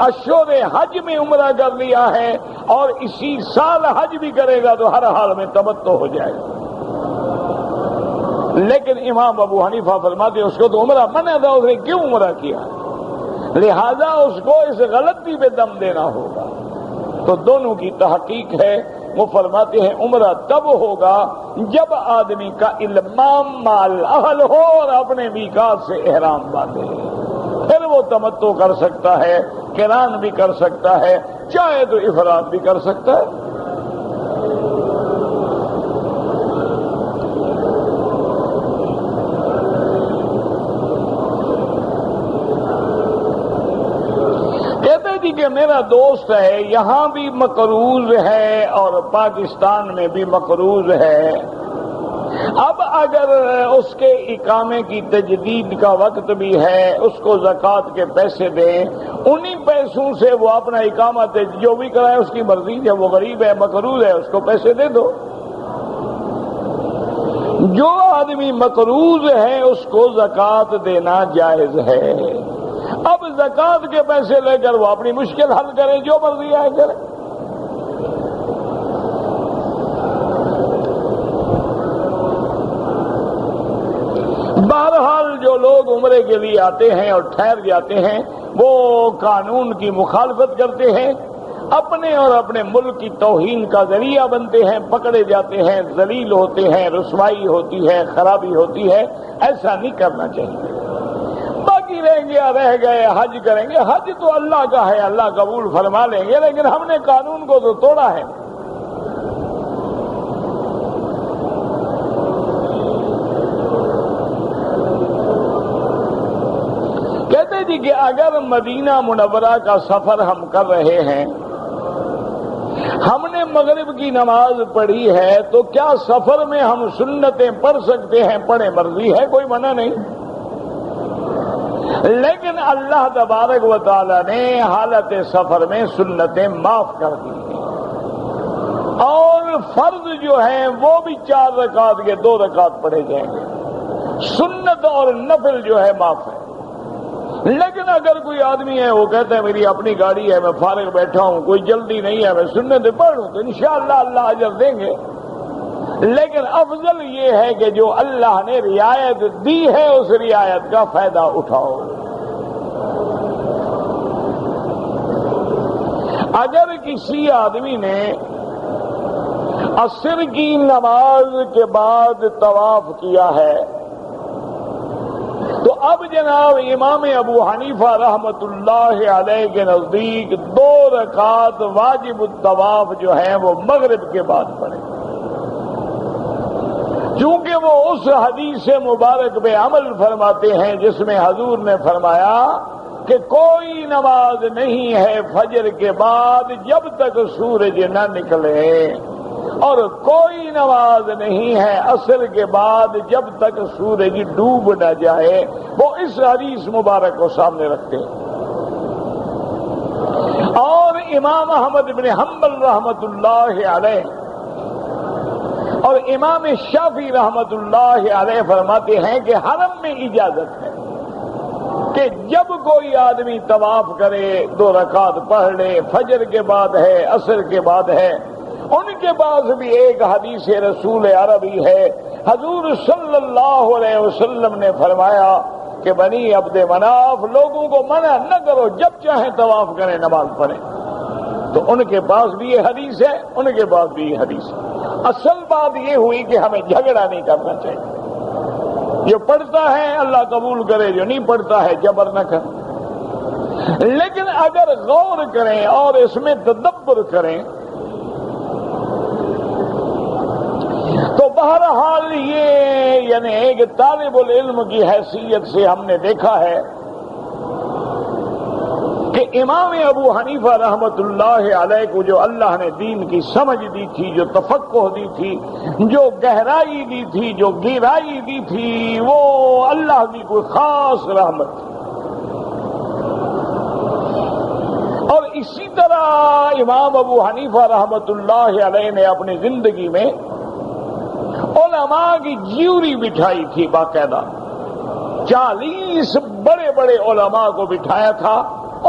A: اشہر حج میں عمرہ کر لیا ہے اور اسی سال حج بھی کرے گا تو ہر حال میں تمتع ہو جائے گا، لیکن امام ابو حنیفہ فرماتے ہیں اس کو تو عمرہ منع تھا، اس نے کیوں عمرہ کیا، لہذا اس کو اس غلطی پہ دم دینا ہوگا۔ تو دونوں کی تحقیق ہے وہ فرماتے ہیں عمرہ تب ہوگا جب آدمی کا المام مال اہل ہو اور اپنے میقات سے احرام باندھے، پھر وہ تمتع کر سکتا ہے، قران بھی کر سکتا ہے، چاہے تو افراد بھی کر سکتا ہے۔ کہتے جی کہ میرا دوست ہے، یہاں بھی مقروض ہے اور پاکستان میں بھی مقروض ہے، اب اگر اس کے اقامے کی تجدید کا وقت بھی ہے، اس کو زکوٰۃ کے پیسے دے، انہی پیسوں سے وہ اپنا اقامہ جو بھی کرائے اس کی مرضی ہے، وہ غریب ہے، مقروض ہے، اس کو پیسے دے دو۔ جو آدمی مقروض ہے اس کو زکوٰۃ دینا جائز ہے۔ اب زکوٰۃ کے پیسے لے کر وہ اپنی مشکل حل کرے، جو مرضی آئے کرے۔ بہرحال جو لوگ عمرے کے لیے آتے ہیں اور ٹھہر جاتے ہیں وہ قانون کی مخالفت کرتے ہیں، اپنے اور اپنے ملک کی توہین کا ذریعہ بنتے ہیں، پکڑے جاتے ہیں، ذلیل ہوتے ہیں، رسوائی ہوتی ہے، خرابی ہوتی ہے۔ ایسا نہیں کرنا چاہیے۔ باقی رہ گیا رہ گئے، حج کریں گے، حج تو اللہ کا ہے، اللہ قبول فرما لیں گے، لیکن ہم نے قانون کو تو توڑا ہے۔ کہتے جی کہ اگر مدینہ منورہ کا سفر ہم کر رہے ہیں، ہم نے مغرب کی نماز پڑھی ہے، تو کیا سفر میں ہم سنتیں پڑھ سکتے ہیں؟ پڑھیں، مرضی ہے، کوئی منع نہیں، لیکن اللہ تبارک و تعالی نے حالت سفر میں سنتیں معاف کر دی ہیں، اور فرض جو ہیں وہ بھی 4 رکعت کے 2 رکعت پڑھے جائیں گے، سنت اور نفل جو ہے معاف ہے۔ لیکن اگر کوئی آدمی ہے وہ کہتا ہے میری اپنی گاڑی ہے، میں فارغ بیٹھا ہوں، کوئی جلدی نہیں ہے، میں سنتیں پڑھ لوں، تو انشاءاللہ اللہ اجر دیں گے، لیکن افضل یہ ہے کہ جو اللہ نے رعایت دی ہے اس رعایت کا فائدہ اٹھاؤ۔ اگر کسی آدمی نے عصر کی نماز کے بعد طواف کیا ہے تو اب جناب امام ابو حنیفہ رحمت اللہ علیہ کے نزدیک 2 رکعت واجب الطواف جو ہیں وہ مغرب کے بعد پڑھیں، چونکہ وہ اس حدیث مبارک پہ عمل فرماتے ہیں جس میں حضور نے فرمایا کہ کوئی نماز نہیں ہے فجر کے بعد جب تک سورج نہ نکلے، اور کوئی نماز نہیں ہے عصر کے بعد جب تک سورج ڈوب نہ جائے۔ وہ اس حدیث مبارک کو سامنے رکھتے ہیں، اور امام احمد بن حنبل رحمت اللہ علیہ اور امام شافعی رحمت اللہ علیہ فرماتے ہیں کہ حرم میں اجازت ہے کہ جب کوئی آدمی طواف کرے 2 رکعت پڑھ لے، فجر کے بعد ہے، عصر کے بعد ہے۔ ان کے پاس بھی ایک حدیث رسول عربی ہے، حضور صلی اللہ علیہ وسلم نے فرمایا کہ بنی عبد مناف لوگوں کو منع نہ کرو، جب چاہیں طواف کریں، نماز پڑھیں۔ تو ان کے پاس بھی یہ حدیث ہے، ان کے پاس بھی یہ حدیث ہے۔ اصل بات یہ ہوئی کہ ہمیں جھگڑا نہیں کرنا چاہیے، جو پڑھتا ہے اللہ قبول کرے، جو نہیں پڑھتا ہے جبر نہ کرے۔ لیکن اگر غور کریں اور اس میں تدبر کریں تو بہرحال یہ یعنی ایک طالب العلم کی حیثیت سے ہم نے دیکھا ہے کہ امام ابو حنیفہ رحمت اللہ علیہ کو جو اللہ نے دین کی سمجھ دی تھی، جو تفقہ دی تھی، جو گہرائی دی تھی، جو گہرائی دی تھی، وہ اللہ کی کوئی خاص رحمت تھی۔ اور اسی طرح امام ابو حنیفہ رحمت اللہ علیہ نے اپنی زندگی میں علماء کی جیوری بٹھائی تھی، باقاعدہ 40 بڑے بڑے علماء کو بٹھایا تھا،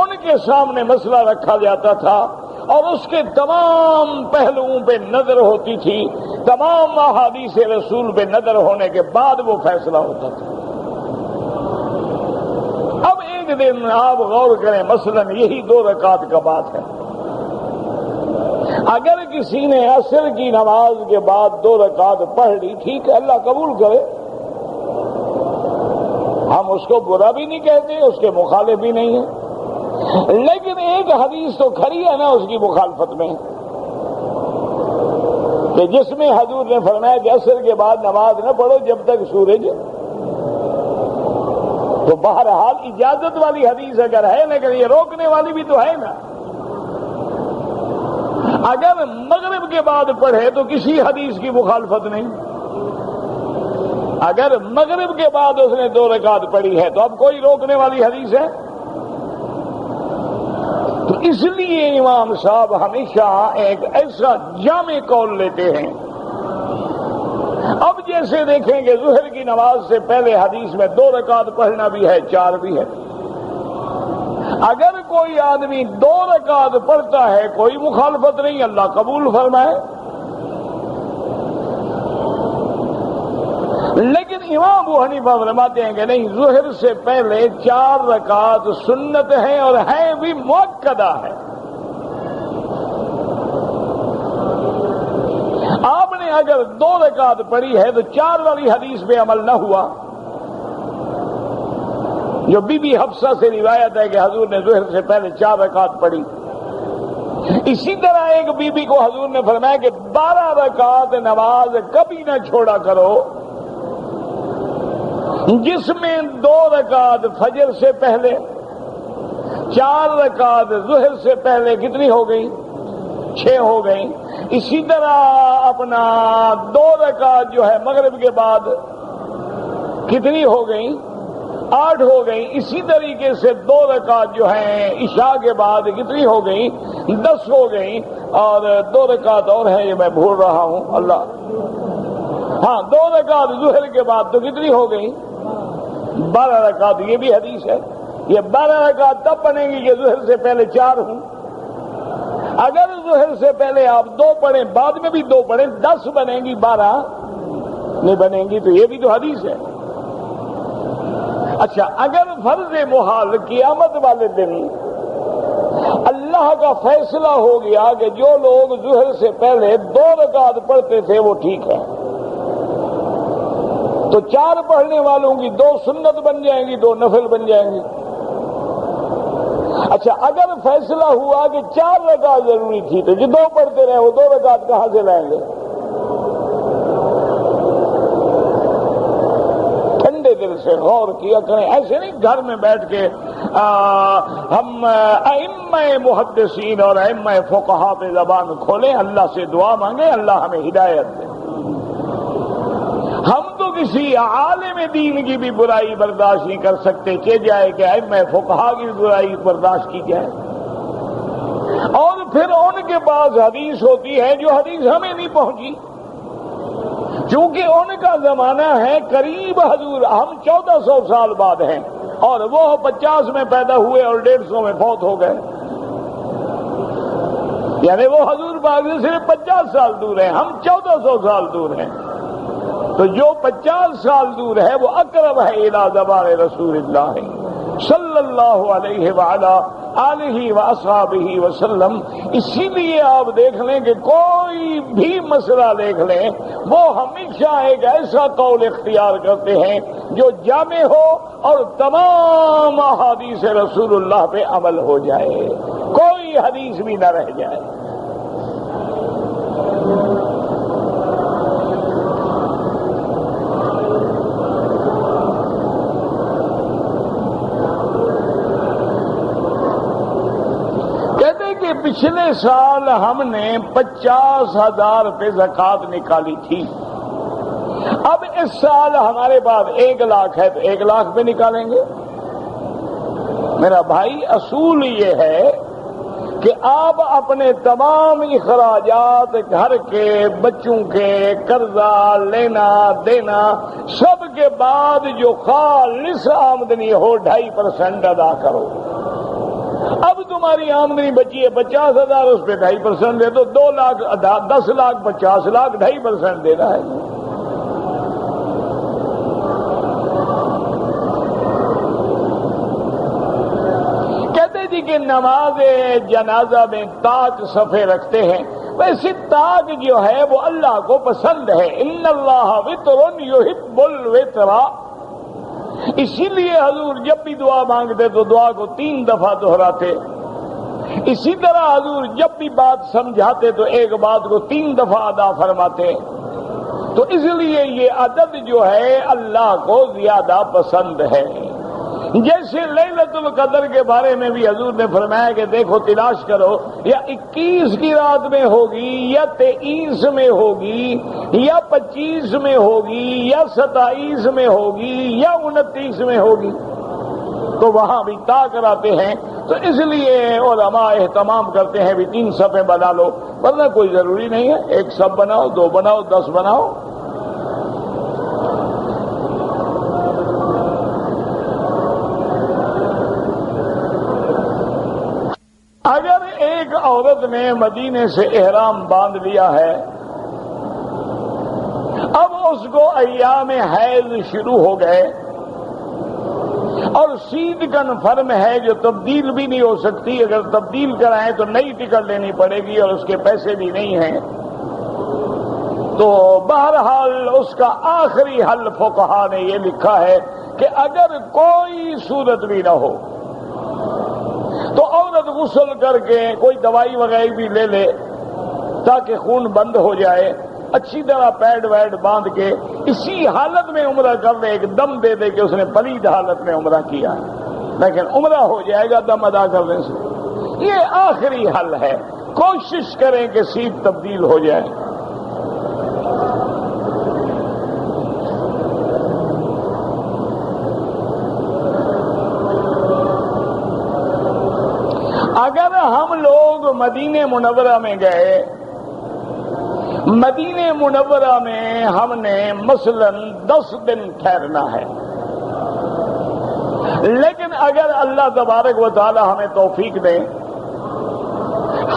A: ان کے سامنے مسئلہ رکھا جاتا تھا اور اس کے تمام پہلوؤں پہ نظر ہوتی تھی، تمام احادیث رسول پہ نظر ہونے کے بعد وہ فیصلہ ہوتا تھا۔ اب ایک دن آپ غور کریں، مثلا یہی 2 رکعت کا بات ہے، اگر کسی نے عصر کی نماز کے بعد 2 رکعت پڑھ لی، ٹھیک ہے، اللہ قبول کرے، ہم اس کو برا بھی نہیں کہتے، اس کے مخالف بھی نہیں ہیں، لیکن ایک حدیث تو کھڑی ہے نا اس کی مخالفت میں، کہ جس میں حضور نے فرمایا کہ عصر کے بعد نماز نہ پڑھو جب تک سورج، تو بہرحال اجازت والی حدیث اگر ہے، لیکن یہ روکنے والی بھی تو ہے نا۔ اگر مغرب کے بعد پڑھے تو کسی حدیث کی مخالفت نہیں، اگر مغرب کے بعد اس نے 2 رکعت پڑھی ہے تو اب کوئی روکنے والی حدیث ہے؟ تو اس لیے امام صاحب ہمیشہ ایک ایسا جامع قول لیتے ہیں۔ اب جیسے دیکھیں کہ ظہر کی نماز سے پہلے حدیث میں 2 رکعت پڑھنا بھی ہے، 4 بھی ہے، اگر کوئی آدمی 2 رکعت پڑھتا ہے کوئی مخالفت نہیں، اللہ قبول فرمائے، لیکن امام ابو حنیفہ فرماتے ہیں کہ نہیں، ظہر سے پہلے 4 رکعت سنت ہیں اور ہیں بھی مؤکدہ ہے۔ آپ نے اگر 2 رکعت پڑھی ہے تو 4 والی حدیث پہ عمل نہ ہوا، جو بی بی حفصہ سے روایت ہے کہ حضور نے ظہر سے پہلے 4 رکعت پڑھی۔ اسی طرح ایک بی بی کو حضور نے فرمایا کہ 12 رکعت نماز کبھی نہ چھوڑا کرو، جس میں 2 رکعت فجر سے پہلے، 4 رکعت ظہر سے پہلے، کتنی ہو گئی؟ 6 ہو گئی۔ اسی طرح اپنا 2 رکعت جو ہے مغرب کے بعد، کتنی ہو گئی؟ 8 ہو گئی۔ اسی طریقے سے 2 رکعت جو ہیں عشاء کے بعد، کتنی ہو گئی؟ 10 ہو گئی۔ اور 2 رکعت اور ہیں، یہ میں بھول رہا ہوں، اللہ، ہاں 2 رکعت ظہر کے بعد تو کتنی ہو گئی؟ 12 رکعت۔ یہ بھی حدیث ہے، یہ 12 رکعت تب بنے گی کہ ظہر سے پہلے 4 ہوں۔ اگر ظہر سے پہلے آپ 2 پڑھیں، بعد میں بھی 2 پڑھیں، 10 بنیں گی، 12 نہیں بنیں گی، تو یہ بھی تو حدیث ہے۔ اچھا، اگر فرض محال قیامت والے دن اللہ کا فیصلہ ہو گیا کہ جو لوگ ظہر سے پہلے 2 رکعت پڑھتے تھے وہ ٹھیک ہے، تو 4 پڑھنے والوں کی 2 سنت بن جائیں گی، 2 نفل بن جائیں گی۔ اچھا، اگر فیصلہ ہوا کہ 4 رکعت ضروری تھی تو جو 2 پڑھتے رہے وہ 2 رکعت کہاں سے لائیں گے؟ ٹھنڈے دل سے غور کیا کریں، ایسے نہیں گھر میں بیٹھ کے ہم ائمہ محدثین اور ائمہ فقہا پہ زبان کھولیں، اللہ سے دعا مانگیں اللہ ہمیں ہدایت دے۔ ہم تو کسی عالم دین کی بھی برائی برداشت نہیں کر سکتے کہ جائے کہ ائمہ فقہا کی برائی برداشت کی جائے، اور پھر ان کے پاس حدیث ہوتی ہے جو حدیث ہمیں نہیں پہنچی، چونکہ ان کا زمانہ ہے قریب حضور، ہم 1400 سال بعد ہیں، اور وہ 50 میں پیدا ہوئے اور 150 میں فوت ہو گئے، یعنی وہ حضور پاک سے صرف 50 سال دور ہیں، ہم 1400 سال دور ہیں۔ تو جو 50 سال دور ہے وہ اقرب ہے الی زبان رسول اللہ صلی اللہ علیہ وعلا آلہ واصحابہ وسلم۔ اسی لیے آپ دیکھ لیں کہ کوئی بھی مسئلہ دیکھ لیں، وہ ہمیشہ ایک ایسا قول اختیار کرتے ہیں جو جامع ہو اور تمام احادیث رسول اللہ پہ عمل ہو جائے، کوئی حدیث بھی نہ رہ جائے۔ پچھلے سال ہم نے 50,000 روپے زکوٰۃ نکالی تھی، اب اس سال ہمارے پاس 1 لاکھ ہے تو 1 لاکھ پہ نکالیں گے۔ میرا بھائی، اصول یہ ہے کہ آپ اپنے تمام اخراجات، گھر کے، بچوں کے، قرضہ لینا دینا، سب کے بعد جو خالص آمدنی ہو 2.5% ادا کرو۔ اب تمہاری آمدنی بچی ہے 50,000، اس پہ 2.5% دے دو، 2 لاکھ 10 لاکھ 50 لاکھ 2.5% دینا ہے۔ کہتے جی کہ نماز جنازہ میں طاق صفے رکھتے ہیں، ویسے تاج جو ہے وہ اللہ کو پسند ہے، ان اللہ وطر یحب الوطر، اسی لیے حضور جب بھی دعا مانگتے تو دعا کو 3 دفعہ دہراتے، اسی طرح حضور جب بھی بات سمجھاتے تو ایک بات کو 3 دفعہ ادا فرماتے، تو اس لیے یہ عدد جو ہے اللہ کو زیادہ پسند ہے۔ جیسے لیلۃ القدر کے بارے میں بھی حضور نے فرمایا کہ دیکھو تلاش کرو، یا 21 کی رات میں ہوگی، یا 23 میں ہوگی، یا 25 میں ہوگی، یا 27 میں ہوگی، یا 29 میں ہوگی، تو وہاں بھی طا کراتے ہیں۔ تو اس لیے علماء اہتمام کرتے ہیں بھی 3 صفیں بنا لو، ورنہ کوئی ضروری نہیں ہے 1 صف بناؤ، 2 بناؤ، 10 بناؤ۔ اگر ایک عورت نے مدینے سے احرام باندھ لیا ہے، اب اس کو ایام حیض شروع ہو گئے اور سیٹ کنفرم ہے جو تبدیل بھی نہیں ہو سکتی، اگر تبدیل کرائیں تو نئی ٹکٹ لینی پڑے گی اور اس کے پیسے بھی نہیں ہیں، تو بہرحال اس کا آخری حل فقہا نے یہ لکھا ہے کہ اگر کوئی صورت بھی نہ ہو تو عورت غسل کر کے کوئی دوائی وغیرہ بھی لے لے تاکہ خون بند ہو جائے، اچھی طرح پیڈ ویڈ باندھ کے اسی حالت میں عمرہ کر لے، ایک دم دے دے کہ اس نے پلید حالت میں عمرہ کیا ہے، لیکن عمرہ ہو جائے گا دم ادا کرنے سے۔ یہ آخری حل ہے، کوشش کریں کہ سیٹ تبدیل ہو جائے۔ اگر ہم لوگ مدینہ منورہ میں گئے، مدینہ منورہ میں ہم نے مثلا 10 دن ٹھہرنا ہے، لیکن اگر اللہ تبارک و تعالی ہمیں توفیق دے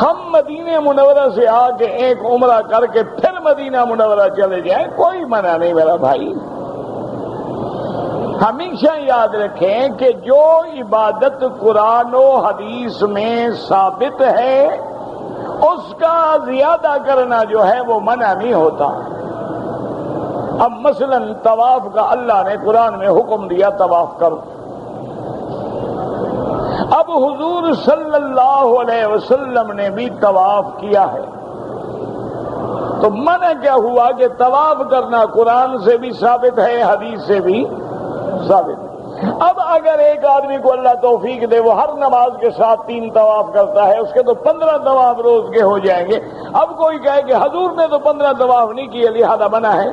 A: ہم مدینہ منورہ سے آ کے ایک عمرہ کر کے پھر مدینہ منورہ چلے جائیں، کوئی منع نہیں میرا بھائی۔ ہمیشہ یاد رکھیں کہ جو عبادت قرآن و حدیث میں ثابت ہے اس کا زیادہ کرنا جو ہے وہ منع نہیں ہوتا۔ اب مثلا طواف کا اللہ نے قرآن میں حکم دیا طواف کرو، اب حضور صلی اللہ علیہ وسلم نے بھی طواف کیا ہے، تو منع کیا ہوا کہ طواف کرنا قرآن سے بھی ثابت ہے، حدیث سے بھی ثابت ہے۔ اب اگر ایک آدمی کو اللہ توفیق دے وہ ہر نماز کے ساتھ 3 طواف کرتا ہے، اس کے تو 15 طواف روز کے ہو جائیں گے۔ اب کوئی کہے کہ حضور نے تو 15 طواف نہیں کیے لہذا منع ہے،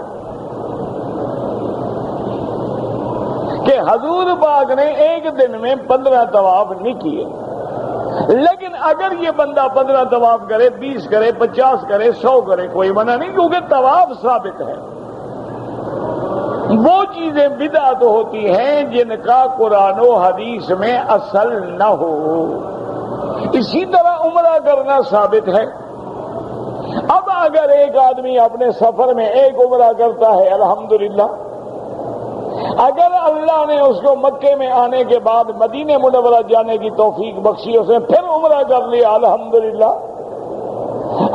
A: کہ حضور پاک نے ایک دن میں 15 طواف نہیں کیے، لیکن اگر یہ بندہ 15 طواف کرے، 20 کرے، 50 کرے، 100 کرے، کوئی منع نہیں، کیونکہ طواف ثابت ہے۔ وہ چیزیں بدعت ہوتی ہیں جن کا قرآن و حدیث میں اصل نہ ہو۔ اسی طرح عمرہ کرنا ثابت ہے۔ اب اگر ایک آدمی اپنے سفر میں ایک عمرہ کرتا ہے الحمدللہ، اگر اللہ نے اس کو مکے میں آنے کے بعد مدینہ منورہ جانے کی توفیق بخشی، اس نے پھر عمرہ کر لیا الحمدللہ،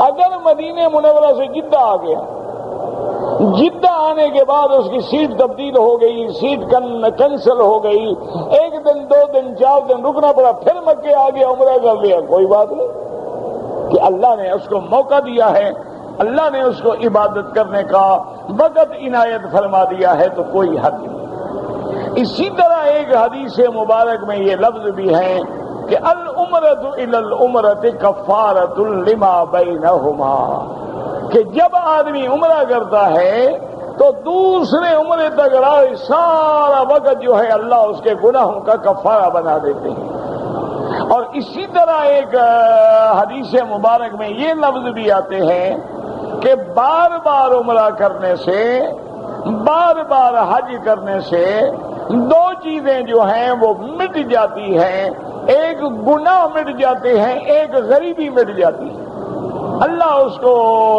A: اگر مدینہ منورہ سے جدہ آ گیا، جدہ آنے کے بعد اس کی سیٹ تبدیل ہو گئی، سیٹ کینسل ہو گئی، 1 دن 2 دن 4 دن رکنا پڑا، پھر مکے آ گیا عمرہ کر لیا، کوئی بات نہیں، کہ اللہ نے اس کو موقع دیا ہے، اللہ نے اس کو عبادت کرنے کا وقت عنایت فرما دیا ہے، تو کوئی حد نہیں۔ اسی طرح ایک حدیث مبارک میں یہ لفظ بھی ہے کہ العمرۃ الی العمرۃ کفارۃ لما بینہما، کہ جب آدمی عمرہ کرتا ہے تو دوسرے عمرے تک رہے سارا وقت جو ہے اللہ اس کے گناہوں کا کفارہ بنا دیتے ہیں۔ اور اسی طرح ایک حدیث مبارک میں یہ لفظ بھی آتے ہیں کہ بار بار عمرہ کرنے سے، بار بار حج کرنے سے 2 چیزیں جو ہیں وہ مٹ جاتی ہیں، ایک گناہ مٹ جاتے ہیں، ایک غریبی مٹ جاتی ہے، اللہ اس کو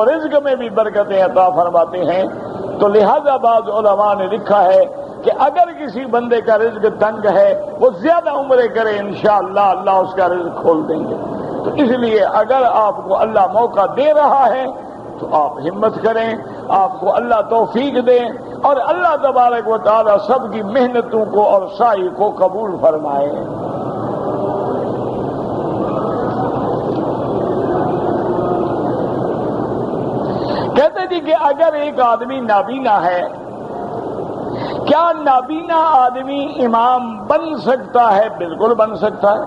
A: رزق میں بھی برکتیں عطا فرماتے ہیں۔ تو لہذا بعض علماء نے لکھا ہے کہ اگر کسی بندے کا رزق تنگ ہے وہ زیادہ عمرے کرے، انشاءاللہ اللہ اس کا رزق کھول دیں گے۔ تو اس لیے اگر آپ کو اللہ موقع دے رہا ہے تو آپ ہمت کریں، آپ کو اللہ توفیق دے، اور اللہ تبارک و تعالی سب کی محنتوں کو اور سعی کو قبول فرمائے۔ کہتے جی کہ اگر ایک آدمی نابینا ہے، کیا نابینا آدمی امام بن سکتا ہے؟ بالکل بن سکتا ہے۔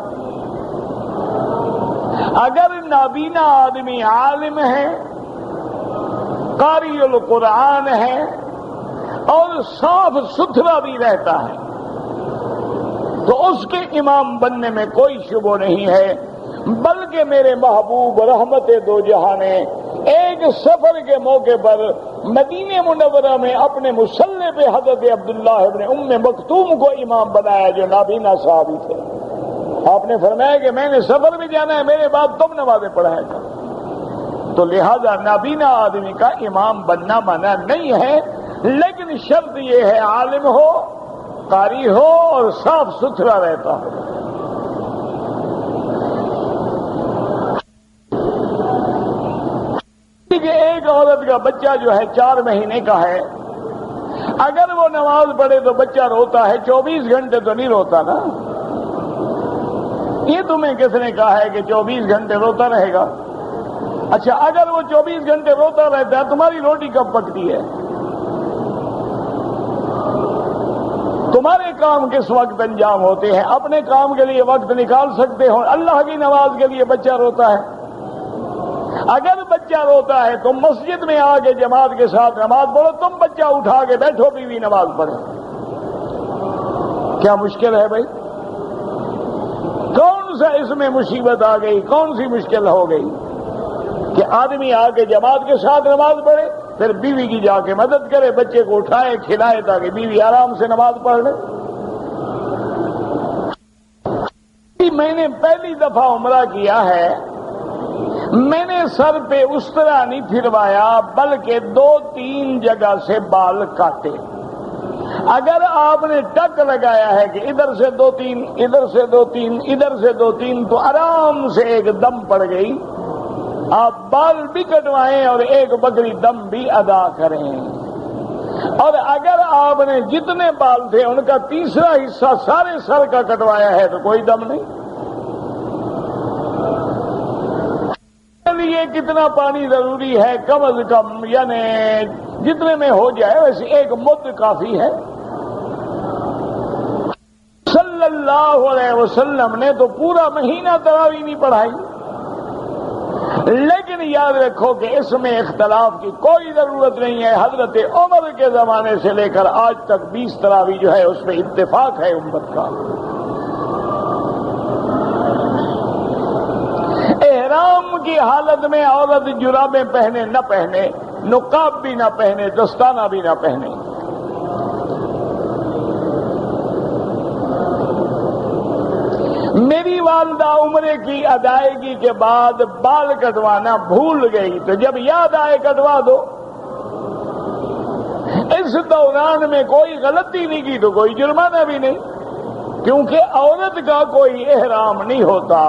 A: اگر نابینا آدمی عالم ہے، قاری القرآن ہے اور صاف ستھرا بھی رہتا ہے تو اس کے امام بننے میں کوئی شبہ نہیں ہے، بلکہ میرے محبوب رحمت دو جہاں نے ایک سفر کے موقع پر مدینہ منورہ میں اپنے مصلی پہ حضرت عبداللہ ابن ام مکتوم کو امام بنایا جو نابینا صحابی تھے۔ آپ نے فرمایا کہ میں نے سفر میں جانا ہے، میرے بعد تم نمازیں پڑھایا کرو۔ تو لہذا نابینا آدمی کا امام بننا منع نہیں ہے، لیکن شرط یہ ہے عالم ہو، قاری ہو اور صاف ستھرا رہتا ہو۔ کہ ایک عورت کا بچہ جو ہے 4 مہینے کا ہے، اگر وہ نماز پڑھے تو بچہ روتا ہے، 24 گھنٹے تو نہیں روتا نا؟ یہ تمہیں کس نے کہا ہے کہ 24 گھنٹے روتا رہے گا؟ اچھا اگر وہ 24 گھنٹے روتا رہتا ہے، تمہاری روٹی کب پکتی ہے؟ تمہارے کام کس وقت انجام ہوتے ہیں؟ اپنے کام کے لیے وقت نکال سکتے ہو، اللہ کی نماز کے لیے بچہ روتا ہے۔ اگر بچہ روتا ہے تم مسجد میں آ کے جماعت کے ساتھ نماز پڑھو، تم بچہ اٹھا کے بیٹھو بیوی نماز پڑھے، کیا مشکل ہے بھائی؟ کون سا اس میں مصیبت آ گئی؟ کون سی مشکل ہو گئی کہ آدمی آ کے جماعت کے ساتھ نماز پڑھے، پھر بیوی کی جا کے مدد کرے، بچے کو اٹھائے کھلائے تاکہ بیوی آرام سے نماز پڑھ لے؟ میں نے پہلی دفعہ عمرہ کیا ہے، میں نے سر پہ اس طرح نہیں پھروایا بلکہ 2-3 جگہ سے بال کاٹے۔ اگر آپ نے ٹک لگایا ہے کہ ادھر سے 2-3 ادھر سے 2-3 ادھر سے 2-3 تو آرام سے ایک دم پڑ گئی۔ آپ بال بھی کٹوائیں اور ایک بکری دم بھی ادا کریں، اور اگر آپ نے جتنے بال تھے ان کا تیسرا حصہ سارے سر کا کٹوایا ہے تو کوئی دم نہیں۔ لیے کتنا پانی ضروری ہے؟ کم از کم یعنی جتنے میں ہو جائے ویسے ایک مد کافی ہے۔ صلی اللہ علیہ وسلم نے تو پورا مہینہ تراویح نہیں پڑھائی، لیکن یاد رکھو کہ اس میں اختلاف کی کوئی ضرورت نہیں ہے۔ حضرت عمر کے زمانے سے لے کر آج تک 20 تراویح جو ہے اس میں اتفاق ہے امت کا۔ احرام کی حالت میں عورت جرابیں پہنے نہ پہنے، نقاب بھی نہ پہنے، دستانہ بھی نہ پہنے۔ میری والدہ عمرے کی ادائیگی کے بعد بال کٹوانا بھول گئی تو جب یاد آئے کٹوا دو۔ اس دوران میں کوئی غلطی نہیں کی تو کوئی جرمانہ بھی نہیں، کیونکہ عورت کا کوئی احرام نہیں ہوتا۔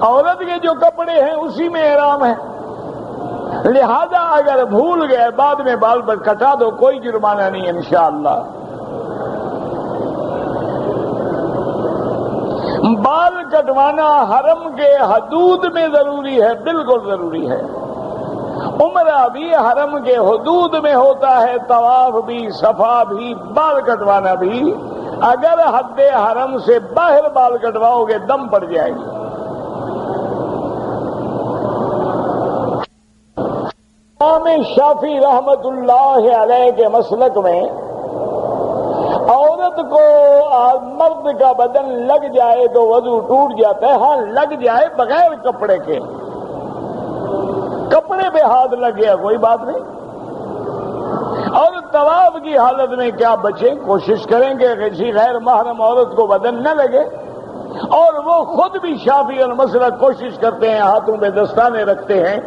A: عورت کے جو کپڑے ہیں اسی میں احرام ہے، لہذا اگر بھول گئے بعد میں بال پر کٹا دو، کوئی جرمانہ نہیں انشاءاللہ۔ بال کٹوانا حرم کے حدود میں ضروری ہے، بالکل ضروری ہے۔ عمرہ بھی حرم کے حدود میں ہوتا ہے، طواف بھی، صفا بھی، بال کٹوانا بھی۔ اگر حد حرم سے باہر بال کٹواؤ گے دم پڑ جائے گی۔ امام شافعی رحمت اللہ علیہ کے مسلک میں عورت کو مرد کا بدن لگ جائے تو وضو ٹوٹ جاتا ہے، ہاں لگ جائے بغیر کپڑے کے، کپڑے پہ ہاتھ لگ گیا کوئی بات نہیں۔ اور طواف کی حالت میں کیا بچے کوشش کریں کہ کسی غیر محرم عورت کو بدن نہ لگے، اور وہ خود بھی شافعی المسلک کوشش کرتے ہیں، ہاتھوں پہ دستانے رکھتے ہیں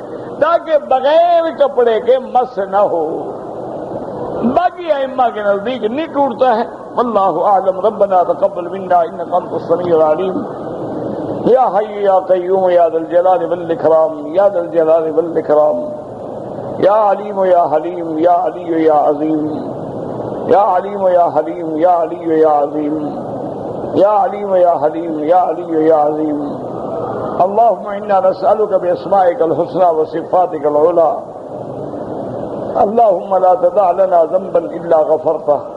A: تاکہ بغیر کپڑے کے مس نہ ہو۔ باقی ائمہ کے نزدیک نہیں ٹوٹتا ہے، واللہ اعلم۔ ربنا تقبل منا انک انت السمیع العلیم یا حی یا قیوم یا ذا الجلال والاکرام یا ذا الجلال والاکرام یا علیم یا حلیم یا علی یا عظیم یا علیم یا حلیم یا علی یا عظیم یا علیم یا حلیم یا علی یا عظیم اللهم انا نسألك باسمائك الحسنى وصفاتك العلى اللهم لا تدع لنا ذنبا الا غفرته